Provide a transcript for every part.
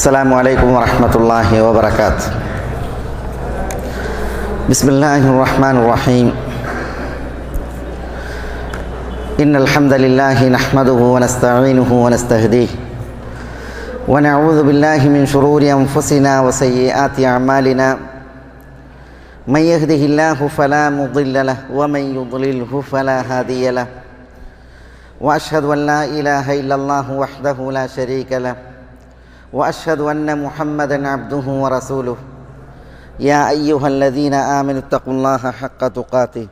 السلام عليكم ورحمة الله وبركاته. بسم الله الرحمن الرحيم. إن الحمد لله نحمده ونستعينه ونستهديه ونعوذ بالله من شرور أنفسنا وسيئات أعمالنا. من يهده الله فلا مضل له ومن يضلله فلا هادي له. وأشهد أن لا إله إلا الله وحده لا شريك له وأشهد أن محمدًا عبده ورسوله. يا أيها الذين آمنوا اتقوا الله حق تقاته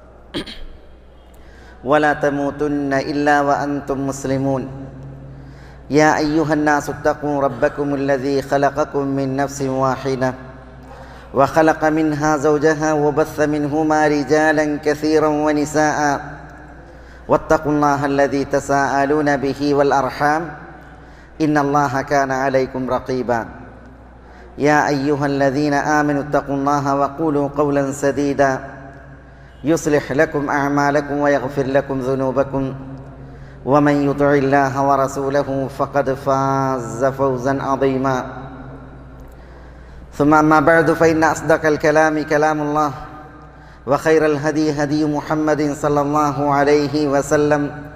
ولا تموتن إلا وأنتم مسلمون. يا أيها الناس اتقوا ربكم الذي خلقكم من نفس واحدة وخلق منها زوجها وبث منهما رجالا كثيرا ونساء واتقوا الله الذي تساءلون به والأرحام إن الله كان عليكم رقيبا. يا أيها الذين آمنوا اتقوا الله وقولوا قولا سديدا يصلح لكم أعمالكم ويغفر لكم ذنوبكم ومن يطع الله ورسوله فقد فاز فوزا عظيما. ثم أما بعد فإن أصدق الكلام كلام الله وخير الهدي هدي محمد صلى الله عليه وسلم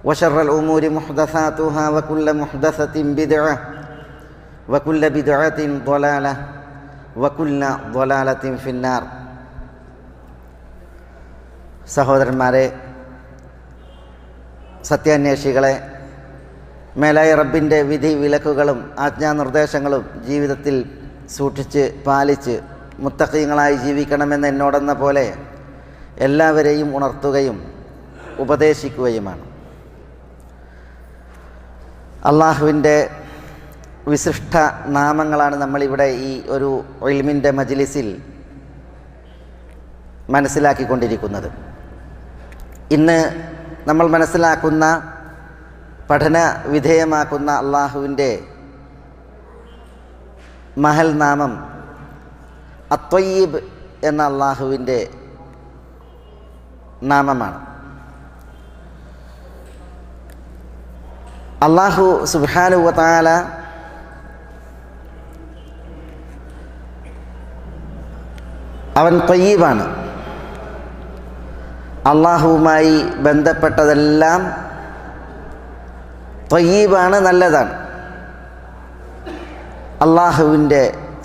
وشر الأمور محدثاتها وكل محدثة بدعة وكل بدعة ضلالة وكل ضلالة في النار. സഹോദരന്മാരെ, സത്യാന്വേഷികളെ, മേലായ റബ്ബിൻ്റെ വിധി വിലക്കുകളും ആജ്ഞാനിർദ്ദേശങ്ങളും ജീവിതത്തിൽ സൂക്ഷിച്ച് പാലിച്ച് മുത്തഖീങ്ങളായി ജീവിക്കണമെന്ന് എന്നോടെന്ന പോലെ എല്ലാവരെയും ഉണർത്തുകയും ഉപദേശിക്കുകയുമാണ്. അള്ളാഹുവിൻ്റെ വിശിഷ്ട നാമങ്ങളാണ് നമ്മളിവിടെ ഈ ഒരു ഇൽമിൻ്റെ മജ്ലിസിൽ മനസ്സിലാക്കിക്കൊണ്ടിരിക്കുന്നത്. ഇന്ന് നമ്മൾ മനസ്സിലാക്കുന്ന പഠന വിധേയമാക്കുന്ന അള്ളാഹുവിൻ്റെ മഹൽ നാമം അത്വയ്യിബ് എന്ന അള്ളാഹുവിൻ്റെ നാമമാണ്. അള്ളാഹു സുബ്ഹാനഹു വ തആല അവൻ ത്വയ്യിബാണ്. അള്ളാഹുവുമായി ബന്ധപ്പെട്ടതെല്ലാം ത്വയ്യിബാണ്, നല്ലതാണ്. അള്ളാഹുവിൻ്റെ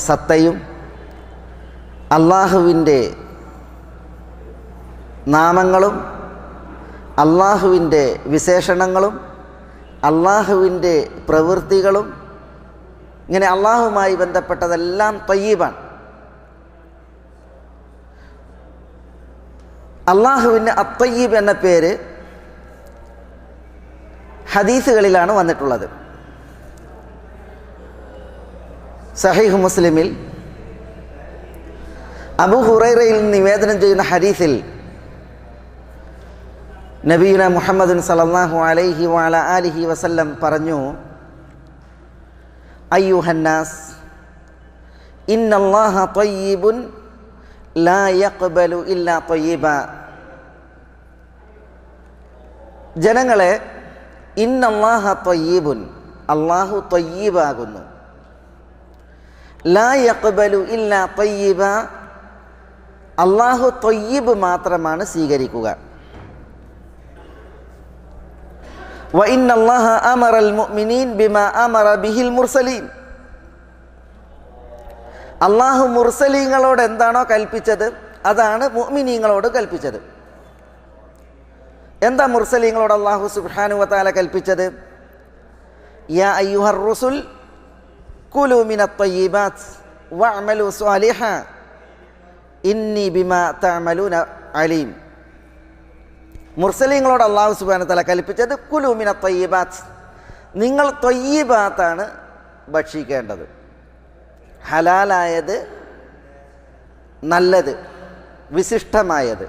സത്തയും അള്ളാഹുവിൻ്റെ നാമങ്ങളും അള്ളാഹുവിൻ്റെ വിശേഷണങ്ങളും അള്ളാഹുവിൻ്റെ പ്രവൃത്തികളും ഇങ്ങനെ അള്ളാഹുവുമായി ബന്ധപ്പെട്ടതെല്ലാം ത്വയ്യിബാണ്. അള്ളാഹുവിന് അത്വയ്യിബ് എന്ന പേര് ഹദീസുകളിലാണ് വന്നിട്ടുള്ളത്. സഹീഹ് മുസ്ലിമിൽ അബൂ ഹുറൈറയിൽ നിവേദനം ചെയ്യുന്ന ഹദീസിൽ നബിയുന മുഹമ്മദ് സല്ലല്ലാഹു അലൈഹി വഅല ആലിഹി വസല്ലം പറഞ്ഞു, അയ്യുഹന്നാസ് ഇന്നല്ലാഹ ത്വയ്യിബുൻ ലാ യഖ്ബലു ഇല്ലാ ത്വയ്യിബ. ജനങ്ങളെ, ഇന്നല്ലാഹ ത്വയ്യിബുൻ, അല്ലാഹു ത്വയ്യിബാകുന്നു. ലാ യഖ്ബലു ഇല്ലാ ത്വയ്യിബ, അല്ലാഹു ത്വയ്യിബ് മാത്രമാണ് സ്വീകരിക്കുക. വ ഇന്നല്ലാഹ അമറൽ മുഅ്മിനീൻ ബിമാ അമറ ബിഹിൽ മുർസലീൻ. അള്ളാഹു മുർസലീങ്ങളോട് എന്താണോ കൽപ്പിച്ചത് അതാണ് മുഅ്മിനീങ്ങളോട് കൽപ്പിച്ചത്. എന്താ മുർസലീങ്ങളോട് അള്ളാഹു സുബ്ഹാനഹു വ തആല കൽപ്പിച്ചത്? യാ അയ്യുഹർ റുസുൽ കുലൂ മിനത് ത്വയ്യിബാത്ത് വഅമലൂ സ്വാലിഹാ ഇന്നി ബിമാ തഅമലൂന അലീം. മുർസലീങ്ങളോട് അള്ളാഹു സുബ്ഹാനഹു വ തആല കൽപ്പിച്ചത് കുലൂ മിനത് ത്വയ്യിബാത്ത്, നിങ്ങൾ ത്വയ്യിബാത്താണ് ഭക്ഷിക്കേണ്ടത്, ഹലാലായത്, നല്ലത്, വിശിഷ്ടമായത്.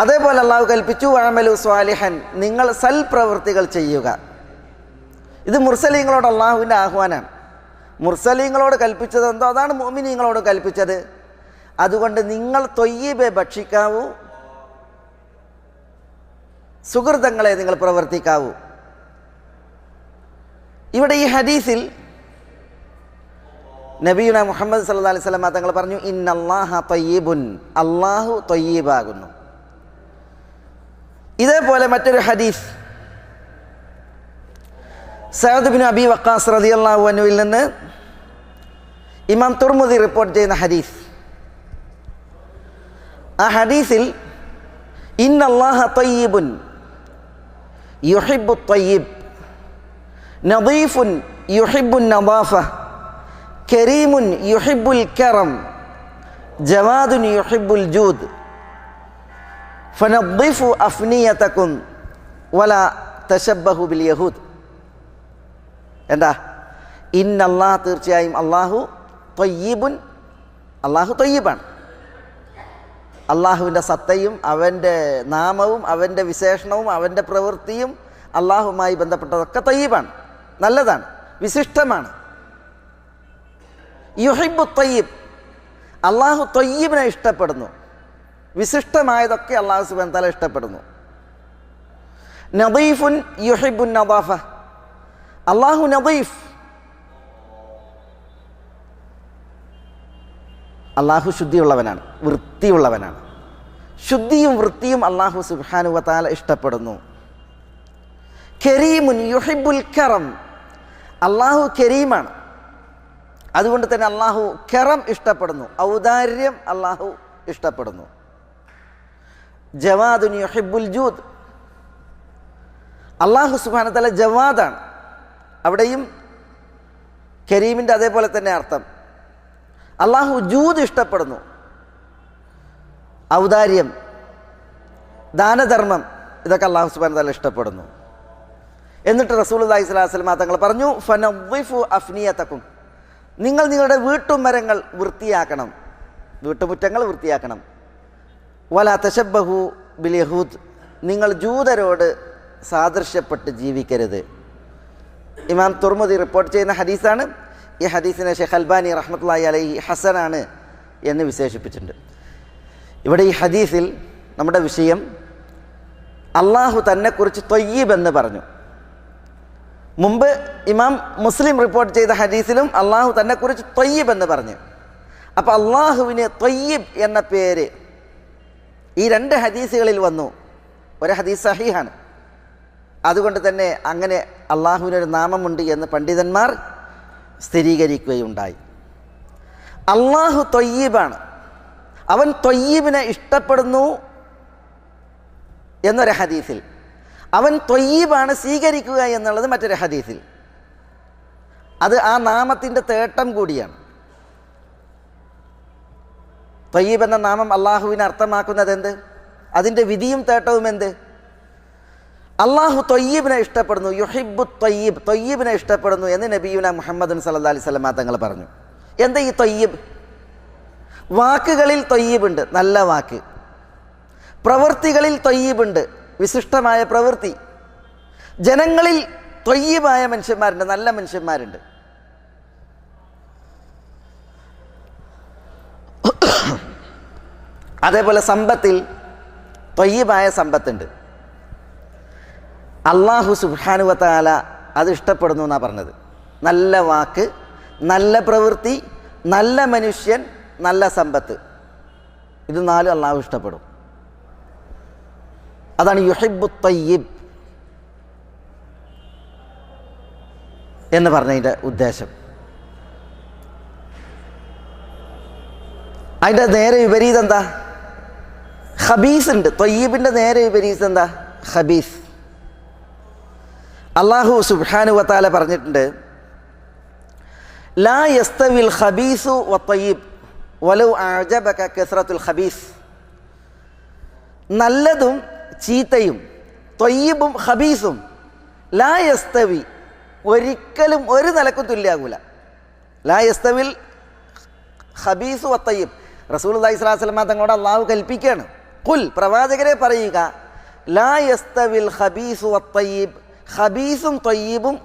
അതേപോലെ അള്ളാഹു കൽപ്പിച്ചു വഅമലു സ്വാലിഹൻ, നിങ്ങൾ സൽപ്രവൃത്തികൾ ചെയ്യുക. ഇത് മുർസലീങ്ങളോട് അള്ളാഹുവിൻ്റെ ആഹ്വാനമാണ്. മുർസലീങ്ങളോട് കൽപ്പിച്ചത് എന്തോ അതാണ് മുഅ്മിനീങ്ങളോട് കൽപ്പിച്ചത്. അതുകൊണ്ട് നിങ്ങൾ ത്വയ്യിബെ ഭക്ഷിക്കാവൂ, സുഹൃതങ്ങളെ നിങ്ങൾ പ്രവർത്തിക്കാവൂ. ഇവിടെ ഈ ഹദീസിൽ നബിയുന മുഹമ്മദ് സല്ലല്ലാഹു അലൈഹി വസല്ലം തങ്ങൾ പറഞ്ഞു, ഇന്നല്ലാഹ തയ്യിബുൻ, അല്ലാഹു തയ്യിബാകുന്നു. ഇതേപോലെ മറ്റൊരു ഹദീസ് സഅദ് ബിൻ അബി വഖാസ് റളിയല്ലാഹു അൻഹുവിൽ നിന്ന് ഇമാം തുർമുദി റിപ്പോർട്ട് ചെയ്യുന്ന ഹദീസ്. ആ ഹദീസിൽ ഇന്നല്ലാഹ തയ്യിബുൻ യുഹിബ്ബു തയ്യിബ്, നദീഫുൻ യുഹിബ്ബുൻ നദാഫ, കരീമുൻ യുഹിബ്ബുൽ കറം, ജവാദുൻ യുഹിബ്ബുൽ ജൂദ്, ഫനദ്ദിഫു അഫ്നിയതകും വലാ തശബ്ബഹു ബിൽ യഹൂദ്. എന്താ? ഇന്നല്ലാഹ, തീർച്ചയായും അല്ലാഹു തയ്യിബുൻ, അല്ലാഹു തയ്യിബാണ്. അള്ളാഹുവിൻ്റെ സത്തയും അവൻ്റെ നാമവും അവൻ്റെ വിശേഷണവും അവൻ്റെ പ്രവൃത്തിയും അള്ളാഹുമായി ബന്ധപ്പെട്ടതൊക്കെ തയ്യിബാണ്, നല്ലതാണ്, വിശിഷ്ടമാണ്. യുഹിബ്ബു തയ്യിബ്, അള്ളാഹു തയ്യിബിനെ ഇഷ്ടപ്പെടുന്നു, വിശിഷ്ടമായതൊക്കെ അള്ളാഹു സുബ്ഹാനഹു വ തആല ഇഷ്ടപ്പെടുന്നു. നദീഫുൻ യുഹിബ്ബുൻ നദാഫ, അള്ളാഹു നദീഫ്, അള്ളാഹു ശുദ്ധിയുള്ളവനാണ്, വൃത്തിയുള്ളവനാണ്. ശുദ്ധിയും വൃത്തിയും അള്ളാഹു സുബ്ഹാനഹു വ തആല ഇഷ്ടപ്പെടുന്നു. കരീമുൻ യുഹിബ്ബുൽ കറം, അള്ളാഹു കരീമാണ്, അതുകൊണ്ട് തന്നെ അള്ളാഹു കറം ഇഷ്ടപ്പെടുന്നു, ഔദാര്യം അള്ളാഹു ഇഷ്ടപ്പെടുന്നു. ജവാദുൻ യുഹിബ്ബുൽ ജൂദ്, അള്ളാഹു സുബ്ഹാനഹു വ തആല ജവാദാണ്. അവിടെയും കരീമിൻ്റെ അതേപോലെ തന്നെ അർത്ഥം. അള്ളാഹു ജൂദ് ഇഷ്ടപ്പെടുന്നു, ഔദാര്യം, ദാനധർമ്മം, ഇതൊക്കെ അള്ളാഹു സുബ്ഹാനഹു വ തആല ഇഷ്ടപ്പെടുന്നു. എന്നിട്ട് റസൂലുള്ളാഹി സ്വല്ലല്ലാഹു അലൈഹി വസല്ലം തങ്ങൾ പറഞ്ഞു, ഫനദ്ദിഫു അഫ്നിയതകും, നിങ്ങൾ നിങ്ങളുടെ വീട്ടുമരങ്ങൾ വൃത്തിയാക്കണം, വീട്ടുമുറ്റങ്ങൾ വൃത്തിയാക്കണം. വലാ തശബ്ബഹു ബിൽ യഹൂദ്, നിങ്ങൾ ജൂതരോട് സാദൃശ്യപ്പെട്ട് ജീവിക്കരുത്. ഇമാം തുർമുദി റിപ്പോർട്ട് ചെയ്യുന്ന ഹദീസാണ്. ഈ ഹദീസിനെ ഷെയ്ഖ് അൽബാനി റഹ്മത്തുള്ളാഹി അലൈഹി ഹസനാണ് എന്ന് വിശേഷിപ്പിച്ചിട്ടുണ്ട്. ഇവിടെ ഈ ഹദീസിൽ നമ്മുടെ വിഷയം, അള്ളാഹു തന്നെക്കുറിച്ച് ത്വയ്യിബ് എന്ന് പറഞ്ഞു. മുമ്പ് ഇമാം മുസ്ലിം റിപ്പോർട്ട് ചെയ്ത ഹദീസിലും അള്ളാഹു തന്നെക്കുറിച്ച് ത്വയ്യിബ് എന്ന് പറഞ്ഞു. അപ്പോൾ അള്ളാഹുവിന് ത്വയ്യിബ് എന്ന പേര് ഈ രണ്ട് ഹദീസുകളിൽ വന്നു. ഒരു ഹദീസ് സഹീഹാണ്, അതുകൊണ്ട് തന്നെ അങ്ങനെ അള്ളാഹുവിനൊരു നാമമുണ്ട് എന്ന് പണ്ഡിതന്മാർ സ്ഥിരീകരിക്കുകയുണ്ടായി. അള്ളാഹു ത്വയ്യിബാണ്, അവൻ ത്വയ്യിബിനെ ഇഷ്ടപ്പെടുന്നു എന്നൊരു ഹദീസിൽ, അവൻ ത്വയ്യിബാണ് സ്വീകരിക്കുക എന്നുള്ളത് മറ്റൊരു ഹദീസിൽ. അത് ആ നാമത്തിൻ്റെ തേട്ടം കൂടിയാണ്. ത്വയ്യിബ് എന്ന നാമം അള്ളാഹുവിനെ അർത്ഥമാക്കുന്നത് എന്ത്? അതിൻ്റെ വിധിയും തേട്ടവും എന്ത്? അള്ളാഹു ത്വയ്യിബിനെ ഇഷ്ടപ്പെടുന്നു, യുഹിബ്ബു ത്വയ്യിബ്, ത്വയ്യിബിനെ ഇഷ്ടപ്പെടുന്നു എന്ന് നബിയുന മുഹമ്മദ് സല്ലല്ലാഹു അലൈഹി വസല്ലം തങ്ങൾ പറഞ്ഞു. എന്താ ഈ ത്വയ്യിബ്? വാക്കുകളിൽ ത്വയ്യിബുണ്ട്, നല്ല വാക്ക്. പ്രവൃത്തികളിൽ ത്വയ്യിബുണ്ട്, വിശിഷ്ടമായ പ്രവൃത്തി. ജനങ്ങളിൽ ത്വയ്യിബായ മനുഷ്യന്മാരുണ്ട്, നല്ല മനുഷ്യന്മാരുണ്ട്. അതേപോലെ സമ്പത്തിൽ ത്വയ്യിബായ സമ്പത്തുണ്ട്. അള്ളാഹു സുബ്ഹാനഹു വ തആല അത് ഇഷ്ടപ്പെടുന്നു എന്നാണ് പറഞ്ഞത്. നല്ല വാക്ക്, നല്ല പ്രവൃത്തി, നല്ല മനുഷ്യൻ, നല്ല സമ്പത്ത്, ഇത് നാലും അള്ളാഹു ഇഷ്ടപ്പെടും. അതാണ് യുഹിബ്ബു ത്വയ്യിബ് എന്ന് പറഞ്ഞതിൻ്റെ ഉദ്ദേശം. അതിൻ്റെ നേരെ വിപരീതം എന്താ? ഖബീസ് ഉണ്ട്. ത്വയ്യിബിൻ്റെ നേരെ വിപരീതം എന്താ? ഖബീസ്. അള്ളാഹു സുബ്ഹാനഹു വ തആല പറഞ്ഞിട്ടുണ്ട്, ലാ യസ്തവിൽ ഖബീസു വത്വയ്യിബ് വലൗ അഅജബക കസ്റത്തുൽ ഖബീസ്. നല്ലതും ചീത്തയും, ത്വയ്യിബും ഖബീസും, ലാ യസ്തവി, ഒരിക്കലും ഒരു നിലക്കും തുല്യാകൂല. ലാ യസ്തവിൽ ഖബീസു വത്വയ്യിബ്. റസൂലുള്ളാഹി സ്വല്ലല്ലാഹു അലൈഹി വസല്ലം തങ്ങളോട് അള്ളാഹു കൽപ്പിക്കുകയാണ്, ഖുൽ, പ്രവാചകരെ പറയുക, ലാ യസ്തവിൽ ഖബീസു വത്വയ്യിബ്, ഖബീസും ത്വയ്യിബും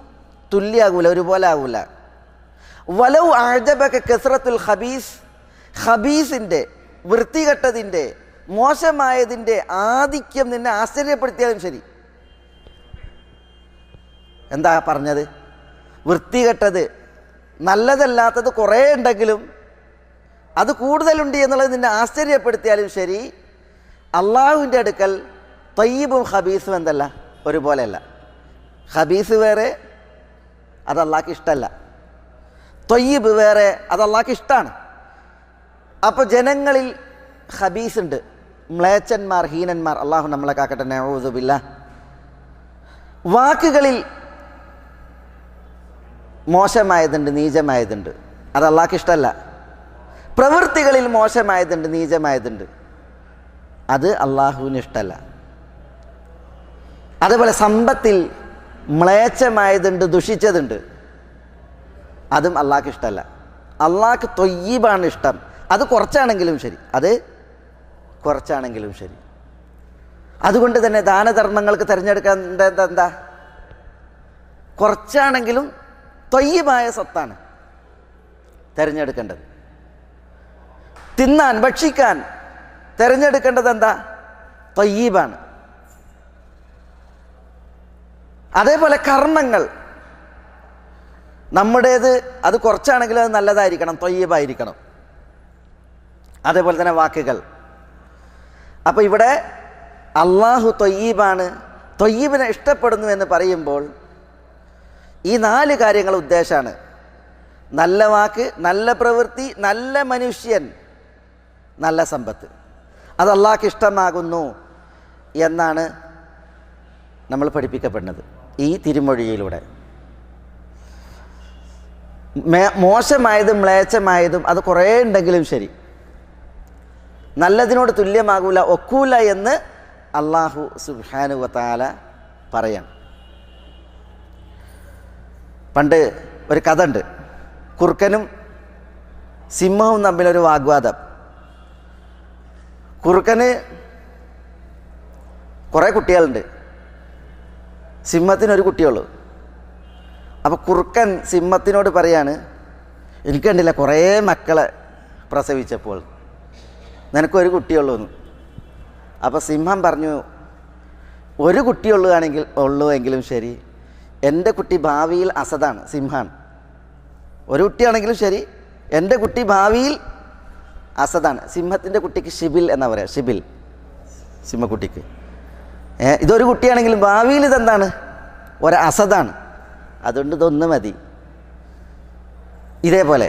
തുല്യാകൂല, ഒരുപോലെ ആകൂല. വലൗ അഅജബക കസ്റത്തുൽ ഖബീസ്, ഖബീസിൻ്റെ, വൃത്തികെട്ടതിൻ്റെ, മോശമായതിൻ്റെ ആധിക്യം നിന്നെ ആശ്ചര്യപ്പെടുത്തിയാലും ശരി. എന്താ പറഞ്ഞത്? വൃത്തികെട്ടത് നല്ലതല്ലാത്തത് കുറേ ഉണ്ടെങ്കിലും അത് കൂടുതലുണ്ട് എന്നുള്ളത് നിന്നെ ആശ്ചര്യപ്പെടുത്തിയാലും ശരി, അള്ളാഹുവിൻ്റെ അടുക്കൽ ത്വയ്യിബും ഖബീസും എന്തല്ല, ഒരുപോലെയല്ല. ഖബീസ് വേറെ, അത് അള്ളാഹ്ക്ക് ഇഷ്ടമല്ല. ത്വയ്യിബ് വേറെ, അത് അള്ളാഹ്ക്ക് ഇഷ്ടമാണ്. അപ്പോൾ ജനങ്ങളിൽ ഖബീസ് ഉണ്ട്, മ്ലേച്ഛന്മാർ, ഹീനന്മാർ. അള്ളാഹു നമ്മളെ കാക്കട്ടെ, നഊദു ബില്ലാഹ്. വാക്കുകളിൽ മോശമായതുണ്ട്, നീചമായതുണ്ട്, അത് അള്ളാഹ്ക്ക് ഇഷ്ടമല്ല. പ്രവൃത്തികളിൽ മോശമായതുണ്ട്, നീചമായതുണ്ട്, അത് അള്ളാഹുവിന് ഇഷ്ടമല്ല. അതേപോലെ സമ്പത്തിൽ മ്ലേച്ഛമായതുണ്ട്, ദുഷിച്ചതുണ്ട്, അതും അള്ളാഹ്ക്ക് ഇഷ്ടമല്ല. അള്ളാഹ്ക്ക് ത്വയ്യിബാണ് ഇഷ്ടം. അത് കുറച്ചാണെങ്കിലും ശരി, അത് കുറച്ചാണെങ്കിലും ശരി. അതുകൊണ്ട് തന്നെ ദാനധർമ്മങ്ങൾക്ക് തിരഞ്ഞെടുക്കേണ്ടത് എന്താ? കുറച്ചാണെങ്കിലും ത്വയ്യിബായ സ്വത്താണ് തിരഞ്ഞെടുക്കേണ്ടത്. തിന്നാൻ, ഭക്ഷിക്കാൻ തിരഞ്ഞെടുക്കേണ്ടത് എന്താ? ത്വയ്യിബാണ്. അതേപോലെ കർമ്മങ്ങൾ നമ്മുടേത് അത് കുറച്ചാണെങ്കിലും അത് നല്ലതായിരിക്കണം, ത്വയ്യിബായിരിക്കണം. അതേപോലെ തന്നെ വാക്കുകൾ. അപ്പോൾ ഇവിടെ അള്ളാഹു ത്വയ്യിബാണ്, ത്വയ്യിബിനെ ഇഷ്ടപ്പെടുന്നു എന്ന് പറയുമ്പോൾ ഈ 4 കാര്യങ്ങൾ ഉദ്ദേശമാണ്. നല്ല വാക്ക്, നല്ല പ്രവൃത്തി, നല്ല മനുഷ്യൻ, നല്ല സമ്പത്ത്. അത് അള്ളാഹ്ക്ക് ഇഷ്ടമാകുന്നു എന്നാണ് നമ്മൾ പഠിപ്പിക്കപ്പെടുന്നത് ഈ തിരുമൊഴിയിലൂടെ. മോശമായതും മ്ലേച്ഛമായതും അത് കുറേ ഉണ്ടെങ്കിലും ശരി, നല്ലതിനോട് തുല്യമാകൂല, ഒക്കൂല എന്ന് അള്ളാഹു സുബ്ഹാനഹു വ തആല പറയാം. പണ്ട് ഒരു കഥ ഉണ്ട്, കുറുക്കനും സിംഹവും തമ്മിലൊരു വാഗ്വാദം. കുറുക്കന് കുറേ കുട്ടികളുണ്ട്, സിംഹത്തിനൊരു കുട്ടിയുള്ളൂ. അപ്പോൾ കുറുക്കൻ സിംഹത്തിനോട് പറയാണ്, എനിക്ക് കണ്ടില്ല കുറേ മക്കളെ പ്രസവിച്ചപ്പോൾ, നിനക്കൊരു കുട്ടിയുള്ളൂ എന്ന്. അപ്പോൾ സിംഹം പറഞ്ഞു, ഒരു കുട്ടിയുള്ളൂ എങ്കിലും ശരി, എൻ്റെ കുട്ടി ഭാവിയിൽ അസദാണ്, സിംഹാണ്. ഒരു കുട്ടിയാണെങ്കിലും ശരി, എൻ്റെ കുട്ടി ഭാവിയിൽ അസദാണ്. സിംഹത്തിൻ്റെ കുട്ടിക്ക് ഷിബിൽ എന്നാ പറയുക, ഷിബിൽ സിംഹക്കുട്ടിക്ക്. ഇതൊരു കുട്ടിയാണെങ്കിലും ഭാവിയിൽ ഇതെന്താണ്? ഒരു അസദാണ്. അതുകൊണ്ട് ഇതൊന്ന് മതി. ഇതേപോലെ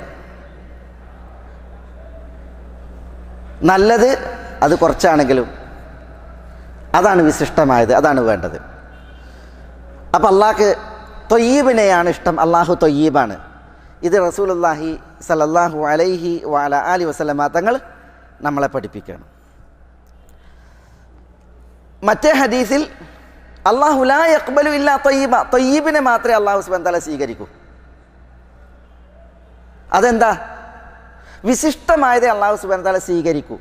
നല്ലത് അത് കുറച്ചാണെങ്കിലും അതാണ് വിശിഷ്ടമായത്, അതാണ് വേണ്ടത്. അപ്പം അള്ളാഹ്ക്ക് ത്വയ്യിബിനെയാണ് ഇഷ്ടം. അള്ളാഹു ത്വയ്യിബാണ്. ഇത് റസൂലുള്ളാഹി സ്വല്ലല്ലാഹു അലൈഹി വഅലാ ആലിഹി വസല്ലമ തങ്ങൾ നമ്മളെ പഠിപ്പിക്കണം. മറ്റേ ഹദീസിൽ അള്ളാഹു ലാ യഖ്ബലു ഇല്ലാ ത്വയ്യിബ, ത്വയ്യിബിനെ മാത്രമേ അള്ളാഹു സുബ്ഹാനഹു വ തആല സ്വീകരിക്കൂ. അതെന്താ? വിശിഷ്ടമായതേ അള്ളാഹു സുബ്ഹാനഹു വ തആല സ്വീകരിക്കൂ.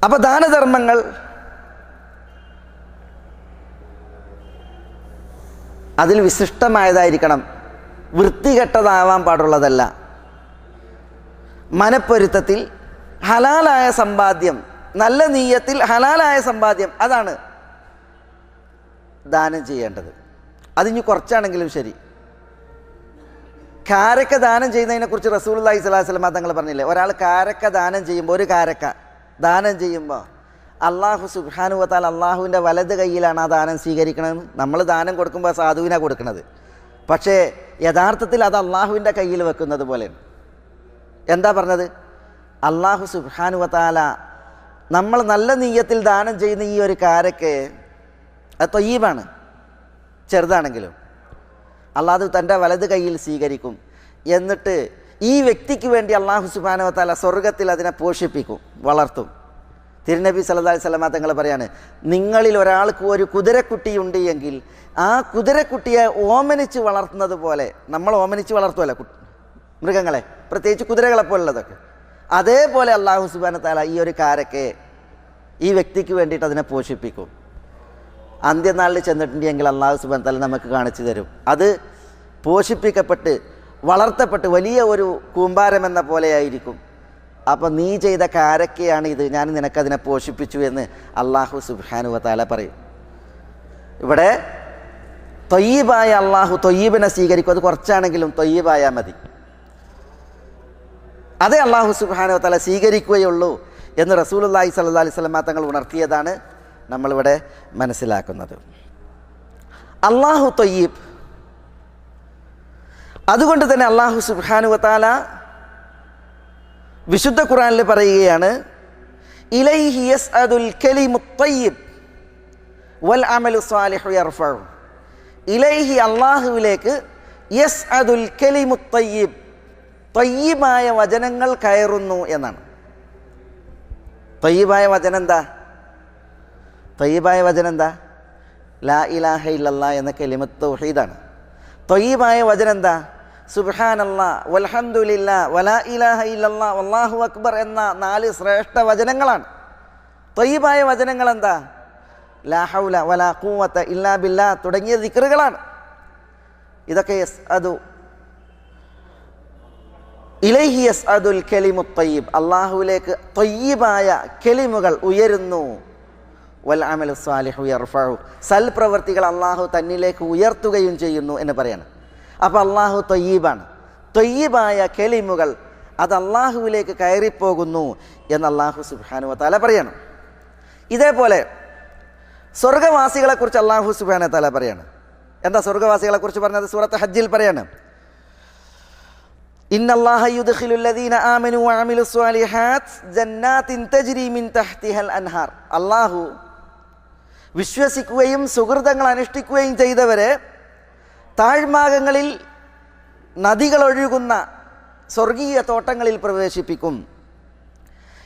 അപ്പോൾ ദാനധർമ്മങ്ങൾ അതിൽ വിശിഷ്ടമായതായിരിക്കണം, വൃത്തികെട്ടതാവാൻ പാടുള്ളതല്ല. മനപ്പൊരുത്തത്തിൽ ഹലാലായ സമ്പാദ്യം, നല്ല നീയത്തിൽ ഹലാലായ സമ്പാദ്യം, അതാണ് ദാനം ചെയ്യേണ്ടത്. അതിന് കുറച്ചാണെങ്കിലും ശരി. കാരക്ക ദാനം ചെയ്യുന്നതിനെക്കുറിച്ച് റസൂലുള്ളാഹി സ്വല്ലല്ലാഹു അലൈഹി വസല്ലം തങ്ങൾ പറഞ്ഞില്ലേ, ഒരാൾ കാരക്ക ദാനം ചെയ്യുമ്പോൾ, ഒരു കാരക്ക ദാനം ചെയ്യുമ്പോൾ അള്ളാഹു സുബ്ഹാനഹു വ തആല അള്ളാഹുവിൻ്റെ വലത് കയ്യിലാണ് ആ ദാനം സ്വീകരിക്കണമെന്ന്. നമ്മൾ ദാനം കൊടുക്കുമ്പോൾ സാധുവിനാണ് കൊടുക്കുന്നത്, പക്ഷേ യഥാർത്ഥത്തിൽ അത് അള്ളാഹുവിൻ്റെ കയ്യിൽ വെക്കുന്നത് പോലെയാണ്. എന്താ പറഞ്ഞത്? അള്ളാഹു സുബ്ഹാനഹു വ തആല നമ്മൾ നല്ല നീയത്തിൽ ദാനം ചെയ്യുന്ന ഈ ഒരു കാരക്ക് അത് ത്വയ്യിബാണ്, ചെറുതാണെങ്കിലും അള്ളാഹു തൻ്റെ വലത് കയ്യിൽ സ്വീകരിക്കും. എന്നിട്ട് ഈ വ്യക്തിക്ക് വേണ്ടി അള്ളാഹു സുബ്ഹാനഹു വ തആല സ്വർഗത്തിൽ അതിനെ പോഷിപ്പിക്കും, വളർത്തും. തിരുനബി സല്ലല്ലാഹു അലൈഹി വസല്ലം തങ്ങൾ പറയാണ്, നിങ്ങളിൽ ഒരാൾക്ക് ഒരു കുതിരക്കുട്ടിയുണ്ട് എങ്കിൽ ആ കുതിരക്കുട്ടിയെ ഓമനിച്ച് വളർത്തുന്നത് പോലെ, നമ്മൾ ഓമനിച്ച് വളർത്തുമല്ലോ മൃഗങ്ങളെ, പ്രത്യേകിച്ച് കുതിരകളെപ്പോലുള്ളതൊക്കെ, അതേപോലെ അള്ളാഹു സുബ്ഹാനഹു വ തആല ഈ ഒരു കാരക്കെ ഈ വ്യക്തിക്ക് വേണ്ടിയിട്ട് അതിനെ പോഷിപ്പിക്കും. അന്ത്യനാളിൽ ചെന്നിട്ടുണ്ടെങ്കിൽ അള്ളാഹു സുബ്ഹാനഹു വ തആല നമുക്ക് കാണിച്ചു തരും. അത് പോഷിപ്പിക്കപ്പെട്ട് വളർത്തപ്പെട്ട് വലിയ ഒരു കൂമ്പാരം എന്ന പോലെയായിരിക്കും. അപ്പം നീ ചെയ്ത കാരക്കയാണ് ഇത്, ഞാൻ നിനക്കതിനെ പോഷിപ്പിച്ചു എന്ന് അള്ളാഹു സുബ്ഹാനഹു വ തആല പറയും. ഇവിടെ ത്വയ്യിബായ അള്ളാഹു ത്വയ്യിബിനെ സ്വീകരിക്കും. അത് കുറച്ചാണെങ്കിലും ത്വയ്യിബായാൽ മതി. അതേ അള്ളാഹു സുബ്ഹാനഹു വ തആല സ്വീകരിക്കുകയുള്ളൂ എന്ന് റസൂലുള്ളാഹി സ്വല്ലല്ലാഹി അലൈഹി വസല്ലം തങ്ങൾ ഉണർത്തിയതാണ് നമ്മളിവിടെ മനസ്സിലാക്കുന്നത്. അള്ളാഹു ത്വയ്യിബ്. അതുകൊണ്ട് തന്നെ അള്ളാഹു സുബ്ഹാനഹു വ തആല വിശുദ്ധ ഖുർആനിൽ പറയുകയാണ്, ഇലൈഹി യസ്അദുൽ കലിമുത് ത്വയ്യിബ് വൽ അമലു സ്വാലിഹു യർഫഉ. ഇലൈഹി അള്ളാഹുവിലേക്ക് യസ്അദുൽ കലിമുത് ത്വയ്യിബ്, ത്വയ്യിബായ വചനങ്ങൾ കയറുന്നു എന്നാണ്. ത്വയ്യിബായ വചനം എന്താ? ത്വയ്യിബായ വചനം എന്താ? ലാ ഇലാഹ ഇല്ലല്ലാഹ് എന്ന കലിമത്ത് തൗഹീദാണ്. ത്വയ്യിബായ വചനം എന്താ? സുബ്ഹാനല്ലാഹ് വൽഹംദുലില്ലാഹ് വലാ ഇലാഹ ഇല്ലല്ലാഹ് വല്ലാഹു അക്ബർ എന്ന 4 ശ്രേഷ്ഠ വചനങ്ങളാണ്. ത്വയ്യിബായ വചനങ്ങൾ എന്താ? ലാ ഹൗല വലാ ഖുവത ഇല്ലാ ബില്ലാഹ് തുടങ്ങിയ ദിക്റുകളാണ്. ഇതൊക്കെ യസ്അദു ഇലൈഹി യസ്അദുൽ കലിമുത് ത്വയ്യിബ്, അല്ലാഹുവിലേക്ക് ത്വയ്യിബായ കലിമുകൾ ഉയരുന്നു. വൽ അമലു സ്വാലിഹു യർഫഉ, സൽപ്രവർത്തികൾ അല്ലാഹു തന്നിലേക്ക് ഉയർത്തുകയും ചെയ്യുന്നു എന്ന് പറയാണ്. അപ്പോൾ അല്ലാഹു ത്വയ്യിബാണ്. ത്വയ്യിബായ കലിമുകൾ അത് അല്ലാഹുവിലേക്ക് കയറിപ്പോകുന്നു എന്ന് അല്ലാഹു സുബ്ഹാനഹു വ തആല പറയണം. ഇതേപോലെ സ്വർഗവാസികളെക്കുറിച്ച് അല്ലാഹു സുബ്ഹാനഹു വ തആല പറയാണ്. എന്താ സ്വർഗവാസികളെക്കുറിച്ച് പറഞ്ഞത്? സൂറത്ത് ഹജ്ജിൽ പറയാണ്, ഇന്നല്ലാഹ യുദ്ഖിലുൽ ലദീന ആമനു വഅമിലുസ് സ്വാലിഹാത്ത് ജന്നാത്തിൻ തജ്രി മിൻ തഹ്തിഹൽ അൻഹാർ. അല്ലാഹു വിശ്വസിക്കുകയും സുഹൃതങ്ങൾ അനുഷ്ഠിക്കുകയും ചെയ്തവരെ താഴ്ഭാഗങ്ങളിൽ നദികൾ ഒഴുകുന്ന സ്വർഗീയ തോട്ടങ്ങളിൽ പ്രവേശിപ്പിക്കും.